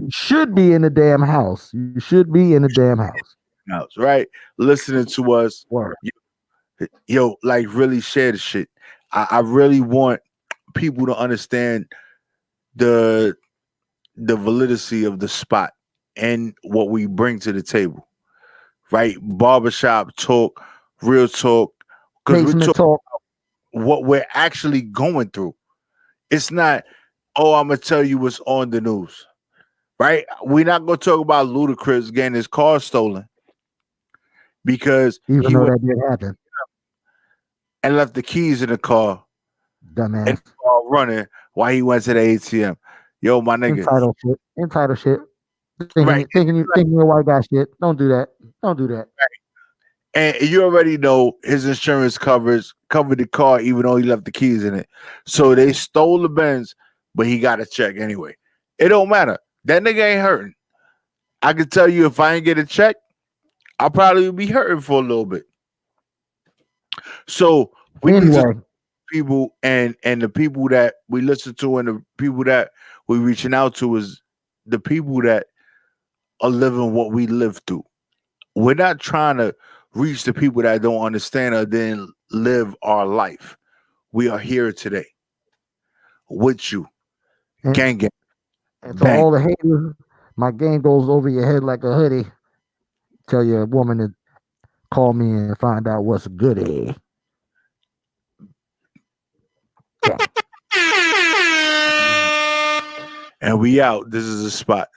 should be in the damn house. You should be in the damn house. Right? Listening to us. Yo, like really share the shit. I really want people to understand the validity of the spot and what we bring to the table. Right? Barbershop talk, real talk, because we're basement talking talk. about what we're actually going through. It's not, oh, I'm gonna tell you what's on the news, right? We're not gonna talk about Ludacris getting his car stolen because Even he though went that did happen, and left the keys in the car and dumbass. the car running while he went to the ATM. Yo, my nigga, Entitled shit. right? Thinking you're a white guy shit. Don't do that. Don't do that. And you already know his insurance covered the car, even though he left the keys in it. So they stole the Benz, but he got a check anyway. It don't matter. That nigga ain't hurting. I can tell you, if I ain't get a check, I'll probably be hurting for a little bit. So we need to people and the people that we listen to and the people that we're reaching out to is the people that are living what we live through. We're not trying to reach the people that don't understand or then live our life. We are here today with you. Gang. And to all the haters, my game goes over your head like a hoodie. Tell your woman to call me and find out what's goody. And we out. This is a spot.